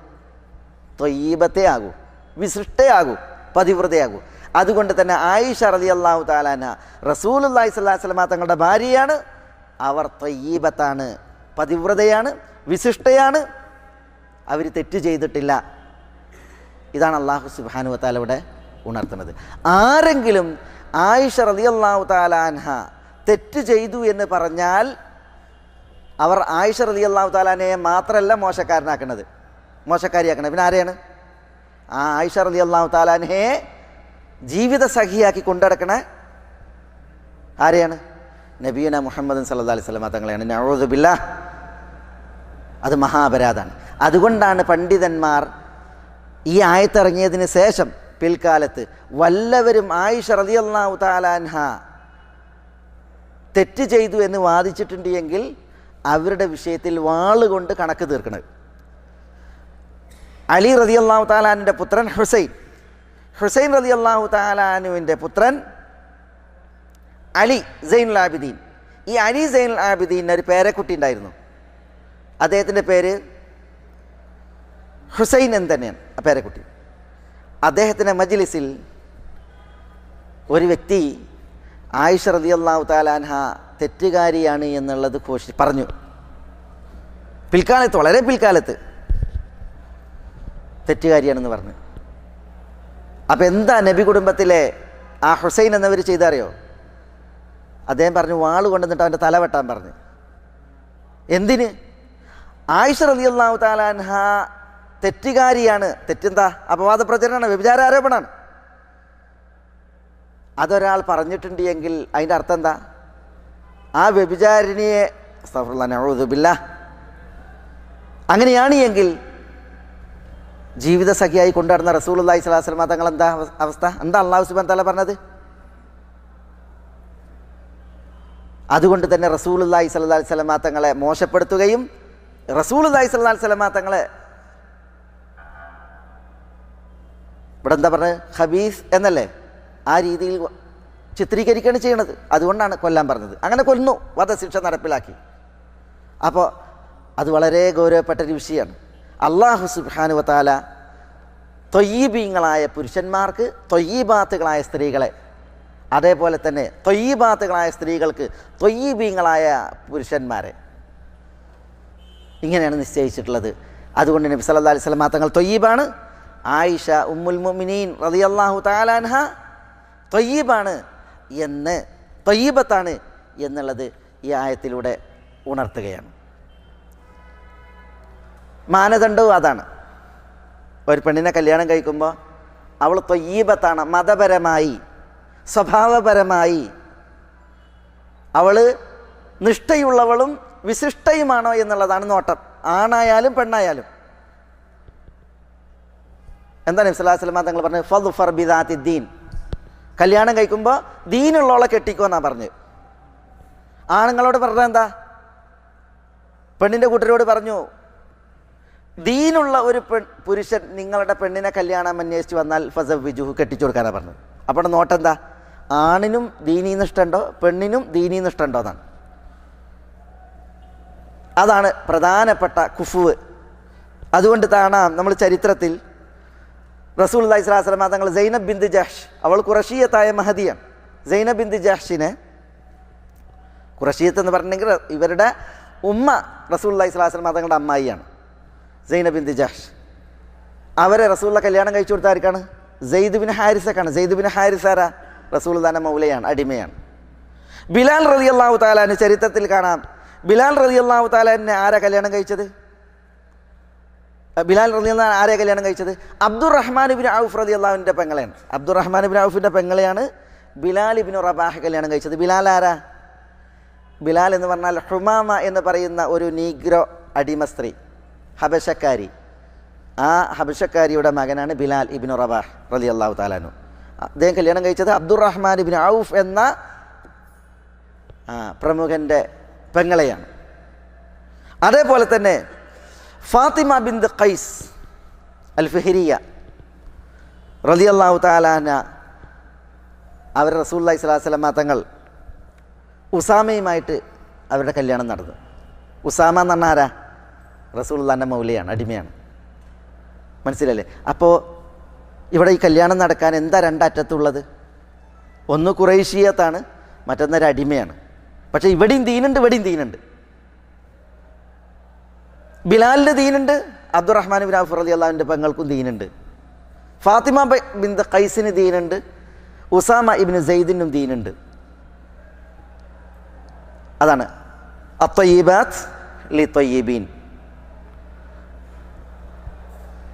ത്വയ്യിബത്തേ ആകൂ, വിശിഷ്ടയാകൂ, പതിവ്രതയാകൂ. അതുകൊണ്ട് തന്നെ ആയിഷ റളിയല്ലാഹു തആല അൻഹ റസൂലുള്ളാഹി സ്വല്ലല്ലാഹു അലൈഹി വസല്ലം തങ്ങളുടെ ഭാര്യയാണ്. അവർ ത്വയ്യിബത്താണ്, പതിവ്രതയാണ്, വിശിഷ്ടയാണ്, അവർ തെറ്റ് ചെയ്തിട്ടില്ല. ഇതാണ് അല്ലാഹു സുബ്ഹാനഹു വ തആല ഇവിടെ ഉണർത്തുന്നത്. ആരെങ്കിലും ആയിഷ റളിയല്ലാഹു തആല അൻഹ തെറ്റ് ചെയ്തു എന്ന് പറഞ്ഞാൽ അവർ ആയിഷ റളിയല്ലാഹു തആല അൻഹയെ മാത്രമല്ല മോശക്കാരനാക്കുന്നത്, മോശക്കാരിയാക്കുന്നത്. പിന്നെ ആരെയാണ്? ആ ആയിഷ റളിയല്ലാഹു തആല അൻഹയെ ജീവിത സഖിയാക്കി കൊണ്ടുനടക്കണ ആരെയാണ്? നബിയുന മുഹമ്മദ് സല്ലല്ലാഹു അലൈഹി വസല്ലം തങ്ങളെയാണ്. നഊദു ബില്ലാഹ്, അത് മഹാപരാധാണ്. അതുകൊണ്ടാണ് പണ്ഡിതന്മാർ ഈ ആയത്തിറങ്ങിയതിന് ശേഷം പിൽക്കാലത്ത് വല്ലവരും ആയിഷ റളിയല്ലാഹു തആല അൻഹ തെറ്റ് ചെയ്തു എന്ന് വാദിച്ചിട്ടുണ്ട് എങ്കിൽ അവരുടെ വിഷയത്തിൽ വാളുകൊണ്ട് കണക്ക് തീർക്കണത്. അലി റളിയല്ലാഹു തആല അൻഹുവിൻ്റെ പുത്രൻ ഹുസൈൻ റളിയല്ലാഹു തആല അൻഹുവിൻ്റെ പുത്രൻ അലി സൈനുൽ ആബിദീൻ. ഈ അലി സൈനുൽ ആബിദീന് ഒരു പേരക്കുട്ടി ഉണ്ടായിരുന്നു. അദ്ദേഹത്തിൻ്റെ പേര് ഹുസൈൻ എന്ന് തന്നെയാണ് ആ പേരക്കുട്ടി. അദ്ദേഹത്തിൻ്റെ മജ്ലിസിൽ ഒരു വ്യക്തി ആയിഷ റളിയല്ലാഹു തആല അൻഹ തെറ്റുകാരിയാണ് എന്നുള്ളത് പറഞ്ഞു. പിൽക്കാലത്ത്, വളരെ പിൽക്കാലത്ത് തെറ്റുകാരിയാണെന്ന് പറഞ്ഞു. അപ്പം എന്താ നബി കുടുംബത്തിലെ ആ ഹുസൈൻ എന്നവർ ചെയ്തറിയോ? അദ്ദേഹം പറഞ്ഞു, വാള് കൊണ്ടുവന്നിട്ട് അവൻ്റെ തല വെട്ടാൻ പറഞ്ഞു. എന്തിന്? ആയിഷ റളിയല്ലാഹു തആല അൻഹ തെറ്റുകാരിയാണ്. തെറ്റെന്താ? അപവാദ പ്രചരണമാണ്, വ്യഭിചാര ആരോപണമാണ്. അതൊരാൾ പറഞ്ഞിട്ടുണ്ട് എങ്കിൽ അതിൻ്റെ അർത്ഥം എന്താ? ആ വ്യഭിചാരിണിയെ അസ്തഗ്ഫിറുല്ലാഹ് നഊദു ബില്ലാഹ് അങ്ങനെയാണ് എങ്കിൽ ജീവിത സഖിയായി കൊണ്ടുവരുന്ന റസൂലുള്ളാഹി സ്വല്ലല്ലാഹു അലൈഹി വസല്ലം തങ്ങൾ എന്താ അവസ്ഥ? എന്താ അല്ലാഹു സുബ്ഹാനഹു വ തആല പറഞ്ഞത്? അതുകൊണ്ട് തന്നെ റസൂലുള്ളാഹി സ്വല്ലല്ലാഹു അലൈഹി വസല്ലം തങ്ങളെ മോശപ്പെടുത്തുകയും റസൂലുള്ളാഹി സ്വല്ലല്ലാഹു അലൈഹി വസല്ലം തങ്ങളെ ഇവിടെ എന്താ പറഞ്ഞത്? ഖബീസ് എന്നല്ലേ ആ രീതിയിൽ ചിത്രീകരിക്കുകയാണ് ചെയ്യണത്. അതുകൊണ്ടാണ് കൊല്ലാൻ പറഞ്ഞത്. അങ്ങനെ കൊല്ലുന്നു, വധശിക്ഷ നടപ്പിലാക്കി. അപ്പോൾ അത് വളരെ ഗൗരവപ്പെട്ടൊരു വിഷയമാണ്. അല്ലാഹു സുബ്ഹാനഹു വ തആല ത്വയ്യിബീങ്ങളായ പുരുഷന്മാർക്ക് ത്വയ്യിബാത്തുകളായ സ്ത്രീകളെ, അതേപോലെ തന്നെ ത്വയ്യിബാത്തുകളായ സ്ത്രീകൾക്ക് ത്വയ്യിബീങ്ങളായ പുരുഷന്മാരെ ഇങ്ങനെയാണ് നിശ്ചയിച്ചിട്ടുള്ളത്. അതുകൊണ്ട് നബി സല്ലല്ലാഹു അലൈഹി വസല്ലം തങ്ങൾ ത്വയ്യിബാണ്. ആയിഷ ഉമ്മുൽ മുഅ്മിനീൻ റളിയല്ലാഹു തആല അൻഹ ത്വയ്യിബാണ് എന്ന്, ത്വയ്യിബത്താണ് എന്നുള്ളത് ഈ ആയത്തിലൂടെ ഉണർത്തുകയാണ്. മാനദണ്ഡവും അതാണ്. ഒരു പെണ്ണിനെ കല്യാണം കഴിക്കുമ്പോൾ അവൾ ത്വയ്യിബത്താണ്, മതപരമായി സ്വഭാവപരമായി അവൾ നിഷ്ഠയുള്ളവളും വിശിഷ്ടയുമാണോ എന്നുള്ളതാണ് നോട്ടം, ആണായാലും പെണ്ണായാലും. എന്താണ് നബി സല്ലല്ലാഹു അലൈഹി വസല്ലം തങ്ങൾ പറഞ്ഞത്? ഫദ്ഫർ ബിദാത്തി ദീൻ, കല്യാണം കഴിക്കുമ്പോൾ ദീനുള്ളവളെ കെട്ടിക്കോ എന്നാ പറഞ്ഞത്. ആണുങ്ങളോട് പറഞ്ഞത് എന്താ? പെണ്ണിൻ്റെ കൂട്ടരോട് പറഞ്ഞു, ദീനുള്ള ഒരു പുരുഷൻ നിങ്ങളുടെ പെണ്ണിനെ കല്യാണം അന്വേഷിച്ച് വന്നാൽ ഫസവ്വിജുഹു, കെട്ടിച്ചു കൊടുക്കാനാണ് പറഞ്ഞത്. അപ്പോൾ നോട്ടെന്താ? ആണിനും ദീനീന്ന് ഇഷ്ടമുണ്ടോ, പെണ്ണിനും ദീനീന്ന് ഇഷ്ടമുണ്ടോ എന്നാണ്. അതാണ് പ്രധാനപ്പെട്ട കുഫുവ്. അതുകൊണ്ട് കാണാം നമ്മൾ ചരിത്രത്തിൽ റസൂലുള്ളാഹി സ്വല്ലല്ലാഹു അലൈഹി വസല്ലം തങ്ങൾ സൈനബ് ബിൻത് ജഹ്ഷ്, അവൾ ഖുറശിയത്തായ മഹദിയാണ്. സൈനബ് ബിൻത് ജഹ്ഷിനെ, ഖുറശിയത്ത് എന്ന് പറഞ്ഞിട്ടുണ്ടെങ്കിൽ ഇവരുടെ ഉമ്മ റസൂലുള്ളാഹി സ്വല്ലല്ലാഹു അലൈഹി വസല്ലം തങ്ങളുടെ അമ്മായിയാണ് സൈനബ് ബിൻത് ജഹ്ഷ്. അവരെ റസൂലുള്ള കല്യാണം കഴിച്ചു കൊടുത്ത ആർക്കാണ്? സെയ്ദ് ബിൻ ഹാരിസക്കാണ്. സെയ്ദ് ബിൻ ഹാരിസ് ആരാ? റസൂലുള്ളാഹിന്റെ മൗലയാണ്, അടിമയാണ്. ബിലാൽ റളിയല്ലാഹു തആല അൻഹു ചരിത്രത്തിൽ കാണാം, ബിലാൽ റളിയല്ലാഹു തആല അൻഹു ആരാ കല്യാണം കഴിച്ചത്? ബിലാൽ റളിയല്ലാഹു അൻഹു ആരെ കല്യാണം കഴിച്ചത്? അബ്ദുറഹ്മാൻ ഇബ്നു ഔഫ് റളിയല്ലാഹുവിൻ്റെ പെങ്ങളെയാണ്. അബ്ദുറഹ്മാൻ ഇബ്നു ഔഫിൻ്റെ പെങ്ങളെയാണ് ബിലാൽ ഇബ്നു റബാഹ് കല്യാണം കഴിച്ചത്. ബിലാൽ ആരാ? ബിലാൽ എന്ന് പറഞ്ഞാൽ ഹുമാമ എന്ന് പറയുന്ന ഒരു നീഗ്രോ അടിമ സ്ത്രീ, ഹബശക്കാരി. ആ ഹബശക്കാരിയുടെ മകനാണ് ബിലാൽ ഇബ്നു റബാഹ് റളിയല്ലാഹു തആല അൻഹു. അദ്ദേഹം കല്യാണം കഴിച്ചത് അബ്ദുറഹ്മാൻ ഇബ്നു ഔഫ് എന്ന പ്രമുഖൻ്റെ പെങ്ങളെയാണ്. അതേപോലെ തന്നെ ഫാത്തിമ ബിൻത് ഖൈസ് അൽ ഫിഹ്രിയ റളിയല്ലാഹു തആല അൻഹ, അവർ റസൂലുള്ളാഹി സ്വല്ലല്ലാഹു അലൈഹി വസല്ലം തങ്ങൾ ഉസാമയുമായിട്ട് അവരുടെ കല്യാണം നടന്നു. ഉസാമ എന്ന് പറഞ്ഞാൽ ആരാ? റസൂലുള്ളാഹിന്റെ മൗലയാണ്, അടിമയാണ്. മനസ്സിലല്ലേ? അപ്പോൾ ഇവിടെ ഈ കല്യാണം നടക്കാൻ എന്താ രണ്ടറ്റത്തുള്ളത്? ഒന്ന് ഖുറൈശിയത്താണ്, മറ്റൊന്നൊരു അടിമയാണ്. പക്ഷേ ഇവിടെയും ദീനുണ്ട്, ഇവിടെയും ദീനുണ്ട്. ബിലാലിൻ്റെ ദീനുണ്ട്, അബ്ദുറഹ്മാൻ ഇബ്നു ഔഫ് റളിയല്ലാഹുവിൻ്റെ പെങ്ങൾക്കും ദീനുണ്ട്. ഫാത്തിമ ബിൻത് ഖൈസിന് ദീനുണ്ട്, ഉസാമ ഇബ്നു സെയ്ദിനും ദീനുണ്ട്. അതാണ് അത്വയ്യിബാത്ത് ലിത്വയ്യിബീൻ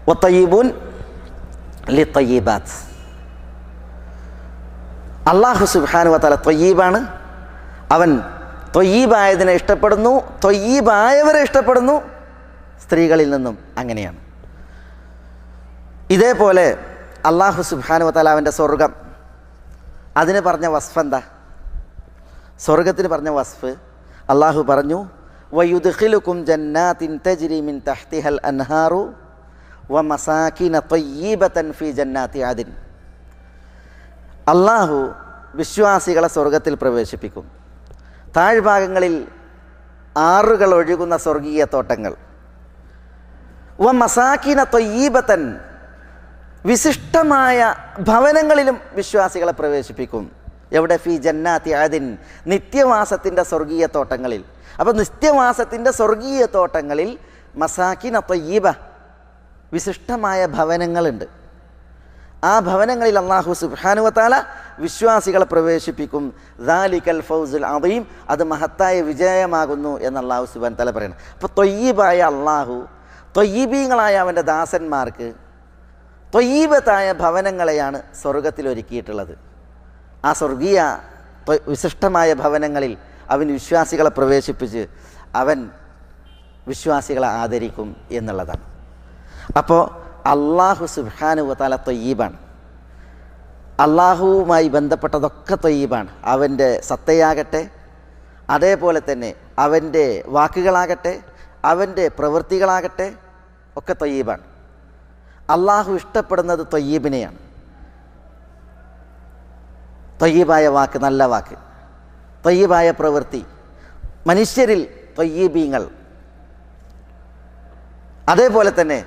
വത്വയ്യിബൂൻ ലിത്വയ്യിബാത്ത്. അല്ലാഹു സുബ്ഹാനഹു വ തആല ത്വയ്യിബാണ്. അവൻ ത്വയ്യിബായതിനെ ഇഷ്ടപ്പെടുന്നു, ത്വയ്യിബായവരെ ഇഷ്ടപ്പെടുന്നു. സ്ത്രീകളിൽ നിന്നും അങ്ങനെയാണ്. ഇതേപോലെ അല്ലാഹു സുബ്ഹാനഹു വ തആല അവൻ്റെ സ്വർഗം, അതിന് പറഞ്ഞ വസ്ഫ് എന്താ? സ്വർഗത്തിന് പറഞ്ഞ വസ്ഫ് അള്ളാഹു പറഞ്ഞു, വയുദ്ഖിലുക്കും ജന്നാത്തിൻ തജ്രി മിൻ തഹ്തിഹൽ അൻഹാറു വമസാകിന ത്വയ്യിബതൻ ഫീ ജന്നാത്തി അദ്ൻ. അള്ളാഹു വിശ്വാസികളെ സ്വർഗത്തിൽ പ്രവേശിപ്പിക്കും. താഴ്ഭാഗങ്ങളിൽ ആറുകൾ ഒഴുകുന്ന സ്വർഗീയ തോട്ടങ്ങൾ. വമസാകിന ത്വയ്യിബതൻ, വിശിഷ്ടമായ ഭവനങ്ങളിലും വിശ്വാസികളെ പ്രവേശിപ്പിക്കും. എവിടെ? ഫീ ജന്നാത്തി അദ്ൻ, നിത്യവാസത്തിൻ്റെ സ്വർഗീയ തോട്ടങ്ങളിൽ. അപ്പോൾ നിത്യവാസത്തിൻ്റെ സ്വർഗീയ തോട്ടങ്ങളിൽ മസാകിന ത്വയ്യിബ, വിശിഷ്ടമായ ഭവനങ്ങളുണ്ട്. ആ ഭവനങ്ങളിൽ അല്ലാഹു സുബ്ഹാനഹു വ തആല വിശ്വാസികളെ പ്രവേശിപ്പിക്കും. ദാലികൽ ഫൗസുൽ അദീം, അത് മഹത്തായ വിജയമാകുന്നു എന്ന് അല്ലാഹു സുബ്ഹാനഹു വ തആല പറയുന്നു. അപ്പോൾ ത്വയ്യിബായ അല്ലാഹു ത്വയ്യിബീങ്ങളായ അവൻ്റെ ദാസന്മാർക്ക് ത്വയ്യിബത്തായ ഭവനങ്ങളെയാണ് സ്വർഗത്തിൽ ഒരുക്കിയിട്ടുള്ളത്. ആ സ്വർഗീയ വിശിഷ്ടമായ ഭവനങ്ങളിൽ അവൻ വിശ്വാസികളെ പ്രവേശിപ്പിച്ച് അവൻ വിശ്വാസികളെ ആദരിക്കും എന്നുള്ളതാണ്. അപ്പോൾ അല്ലാഹു സുബ്ഹാനഹു വ തആല ത്വയ്യിബാണ്. അള്ളാഹുവുമായി ബന്ധപ്പെട്ടതൊക്കെ ത്വയ്യിബാണ്. അവൻ്റെ സത്തയാകട്ടെ, അതേപോലെ തന്നെ അവൻ്റെ വാക്കുകളാകട്ടെ, അവൻ്റെ പ്രവൃത്തികളാകട്ടെ ഒക്കെ ത്വയ്യിബാണ്. അള്ളാഹു ഇഷ്ടപ്പെടുന്നത് ത്വയ്യിബിനെയാണ്. ത്വയ്യിബായ വാക്ക്, നല്ല വാക്ക്, ത്വയ്യിബായ പ്രവൃത്തി, മനുഷ്യരിൽ ത്വയ്യിബീങ്ങൾ. അതേപോലെ തന്നെ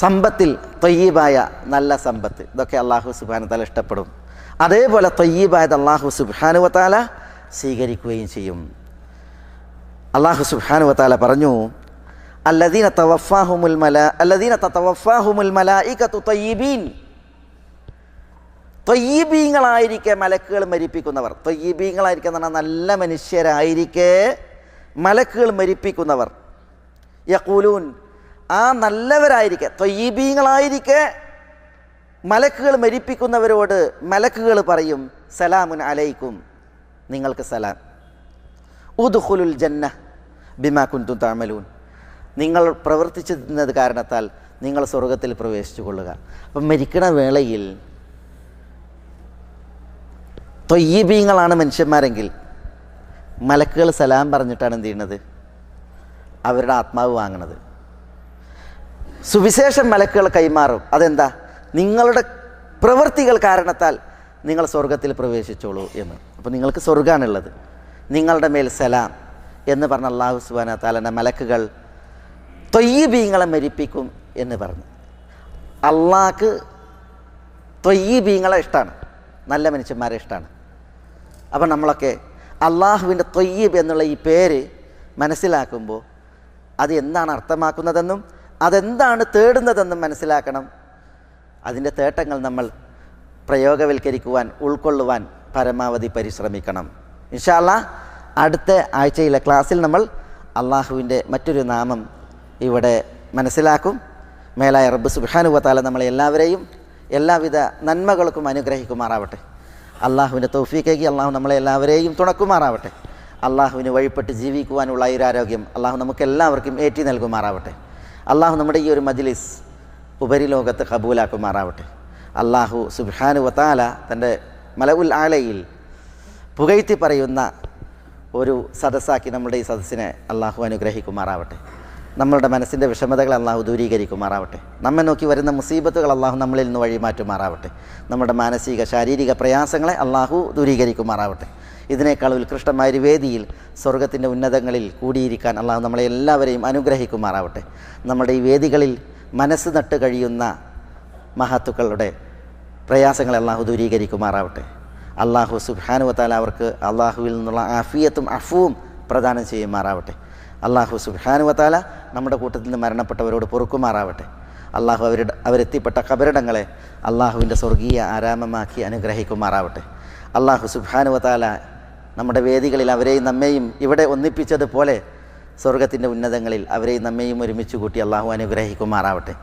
സമ്പത്തിൽ ത്വയ്യിബായ നല്ല സമ്പത്ത്, ഇതൊക്കെ അല്ലാഹു സുബ്ഹാനഹു വ തആല ഇഷ്ടപ്പെടും. അതേപോലെ ത്വയ്യിബായത് അല്ലാഹു സുബ്ഹാനഹു വ തആല സ്വീകരിക്കുകയും ചെയ്യും. അല്ലാഹു സുബ്ഹാനഹു വ തആല പറഞ്ഞു, അല്ലദീന തതവഫാഹുമുൽ മലായികതു ത്വയ്യിബീൻ, ത്വയ്യിബീങ്ങളായിരിക്കെ മലക്കുകൾ മരിപ്പിക്കുന്നവർ. ത്വയ്യിബീങ്ങളായിരിക്കെ എന്ന് പറഞ്ഞാൽ നല്ല മനുഷ്യരായിരിക്കെ മലക്കുകൾ മരിപ്പിക്കുന്നവർ. യഖൂലൂൻ, ആ നല്ലവരായിരിക്കെ, ത്വയ്യിബീങ്ങളായിരിക്കെ മലക്കുകൾ മരിപ്പിക്കുന്നവരോട് മലക്കുകൾ പറയും, സലാമുൻ അലൈക്കും, നിങ്ങൾക്ക് സലാം. ഉദ്ഖുലുൽ ജന്ന ബിമാ കുൻതും തഅമലൂൻ, നിങ്ങൾ പ്രവർത്തിച്ചത് കാരണത്താൽ നിങ്ങൾ സ്വർഗത്തിൽ പ്രവേശിച്ചു കൊള്ളുക. അപ്പം മരിക്കണ വേളയിൽ ത്വയ്യിബീങ്ങളാണ് മനുഷ്യന്മാരെങ്കിൽ മലക്കുകൾ സലാം പറഞ്ഞിട്ടാണ് എന്ത് ചെയ്യുന്നത്? അവരുടെ ആത്മാവ് വാങ്ങണത്. സുവിശേഷം മലക്കുകൾ കൈമാറും. അതെന്താ? നിങ്ങളുടെ പ്രവൃത്തികൾ കാരണത്താൽ നിങ്ങൾ സ്വർഗത്തിൽ പ്രവേശിച്ചോളൂ എന്ന്. അപ്പോൾ നിങ്ങൾക്ക് സ്വർഗ്ഗമാണുള്ളത്, നിങ്ങളുടെ മേൽ സലാം എന്ന് പറഞ്ഞ അല്ലാഹു സുബ്ഹാനഹു വ തആലയുടെ മലക്കുകൾ ത്വയ്യിബീങ്ങളെ മരിപ്പിക്കും എന്ന് പറഞ്ഞു. അള്ളാഹ്ക്ക് ത്വയ്യിബീങ്ങളെ ഇഷ്ടമാണ്, നല്ല മനുഷ്യന്മാരെ ഇഷ്ടമാണ്. അപ്പം നമ്മളൊക്കെ അള്ളാഹുവിൻ്റെ ത്വയ്യിബ് എന്നുള്ള ഈ പേര് മനസ്സിലാക്കുമ്പോൾ അത് എന്താണ് അർത്ഥമാക്കുന്നതെന്നും അതെന്താണ് തേടുന്നതെന്നും മനസ്സിലാക്കണം. അതിൻ്റെ തേട്ടങ്ങൾ നമ്മൾ പ്രയോഗവൽക്കരിക്കുവാൻ, ഉൾക്കൊള്ളുവാൻ പരമാവധി പരിശ്രമിക്കണം. ഇൻഷാ അല്ലാഹ് അടുത്ത ആഴ്ചയിലെ ക്ലാസ്സിൽ നമ്മൾ അള്ളാഹുവിൻ്റെ മറ്റൊരു നാമം ഇവിടെ മനസ്സിലാക്കും. മേലായ റബ്ബ് സുബ്ഹാനഹു വ തആല നമ്മളെ എല്ലാവരെയും എല്ലാവിധ നന്മകൾക്കും അനുഗ്രഹിക്കുമാറാവട്ടെ. അള്ളാഹുവിൻ്റെ തൗഫീഖേകി അള്ളാഹു നമ്മളെ എല്ലാവരെയും തുണക്കുമാറാവട്ടെ. അള്ളാഹുവിന് വഴിപ്പെട്ട് ജീവിക്കുവാനുള്ള ആയുരാരോഗ്യം അള്ളാഹു നമുക്കെല്ലാവർക്കും ഏറ്റി നൽകുമാറാവട്ടെ. അള്ളാഹു നമ്മുടെ ഈ ഒരു മജ്ലിസ് ഉപരിലോകത്ത് ഖബൂലാക്കുമാറാവട്ടെ. അള്ളാഹു സുബ്ഹാനഹു വ തആല തൻ്റെ മലഉൽ ആലയിൽ പുകഴ്ത്തി പറയുന്ന ഒരു സദസ്സാക്കി നമ്മുടെ ഈ സദസ്സിനെ അള്ളാഹു അനുഗ്രഹിക്കുമാറാവട്ടെ. നമ്മളുടെ മനസ്സിൻ്റെ വിഷമതകൾ അള്ളാഹു ദൂരീകരിക്കുമാറാവട്ടെ. നമ്മെ നോക്കി വരുന്ന മുസീബത്തുകൾ അള്ളാഹു നമ്മളിൽ നിന്ന് വഴിമാറ്റുമാറാവട്ടെ. നമ്മുടെ മാനസിക ശാരീരിക പ്രയാസങ്ങളെ അള്ളാഹു ദൂരീകരിക്കുമാറാവട്ടെ. ഇതിനേക്കാൾ ഉത്കൃഷ്ടമായൊരു വേദിയിൽ സ്വർഗത്തിൻ്റെ ഉന്നതങ്ങളിൽ കൂടിയിരിക്കാൻ അള്ളാഹു നമ്മളെ എല്ലാവരെയും അനുഗ്രഹിക്കുമാറാവട്ടെ. നമ്മുടെ ഈ വേദികളിൽ മനസ്സ് നട്ട് കഴിയുന്ന മഹത്തുക്കളുടെ പ്രയാസങ്ങളെ അള്ളാഹു ദൂരീകരിക്കുമാറാവട്ടെ. അള്ളാഹു സുബ്ഹാനഹു വ തആല അവർക്ക് അള്ളാഹുവിൽ നിന്നുള്ള ആഫിയത്തും അഫ്വും പ്രദാനം ചെയ്യുമാറാവട്ടെ. അള്ളാഹു സുബ്ഹാനഹു വ തആല നമ്മുടെ കൂട്ടത്തിൽ നിന്ന് മരണപ്പെട്ടവരോട് പൊറുക്കുമാറാവട്ടെ. അള്ളാഹു അവരെത്തിപ്പെട്ട ഖബറിടങ്ങളെ അള്ളാഹുവിൻ്റെ സ്വർഗീയ ആരാമമാക്കി അനുഗ്രഹിക്കുമാറാവട്ടെ. അള്ളാഹു സുബ്ഹാനഹു വ തആല നമ്മുടെ വേദികളിൽ അവരെയും നമ്മെയും ഇവിടെ ഒന്നിപ്പിച്ചതുപോലെ സ്വർഗത്തിൻ്റെ ഉന്നതങ്ങളിൽ അവരെയും നമ്മെയും ഒരുമിച്ച് കൂട്ടി അള്ളാഹു അനുഗ്രഹിക്കുമാറാവട്ടെ.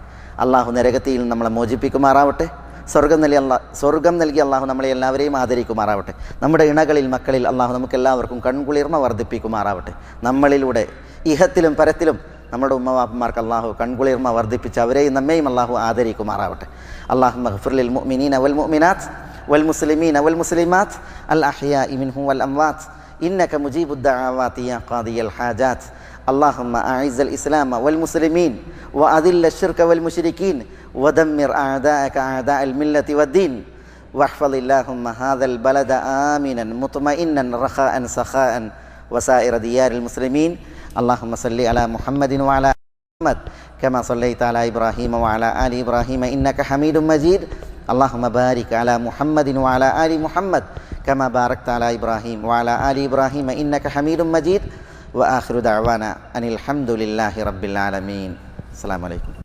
അള്ളാഹു നരകത്തിയിൽ നമ്മളെ മോചിപ്പിക്കുമാറാവട്ടെ. സ്വർഗം നൽകി അള്ളാഹു നമ്മളെ എല്ലാവരെയും ആദരിക്കുമാറാവട്ടെ. നമ്മുടെ ഇണകളിൽ മക്കളിൽ അള്ളാഹു നമുക്കെല്ലാവർക്കും കൺകുളിർമ വർദ്ധിപ്പിക്കുമാറാവട്ടെ. നമ്മളിലൂടെ ഇഹത്തിലും പരത്തിലും നമ്മുടെ ഉമ്മവാപ്പന്മാർക്ക് അള്ളാഹു കൺകുളിർമ വർദ്ധിപ്പിച്ച് അവരെയും നമ്മെയും അള്ളാഹു ആദരിക്കുമാറാവട്ടെ. അല്ലാഹുമ്മ ഗ്ഫിർ ലിൽ മുഅ്മിനീന വൽ മുഅ്മിനാത്ത് والمسلمين والمسلمات الأحياء منهم والأموات إنك مجيب الدعوات يا قاضي الحاجات. اللهم أعز الإسلام والمسلمين وأذل الشرك والمشركين ودمر أعداءك أعداء الملة والدين واحفظ اللهم هذا البلد آمنا مطمئنا رخاء سخاء وسائر ديار المسلمين. اللهم صل على محمد وعلى محمد كما صليت على إبراهيم وعلى آل إبراهيم إنك حميد مجيد. اللهم بارك على محمد وعلى آل محمد كما باركت على إبراهيم وعلى آل إبراهيم إنك حميد مجيد. وآخر دعوانا أن الحمد لله رب العالمين. السلام عليكم.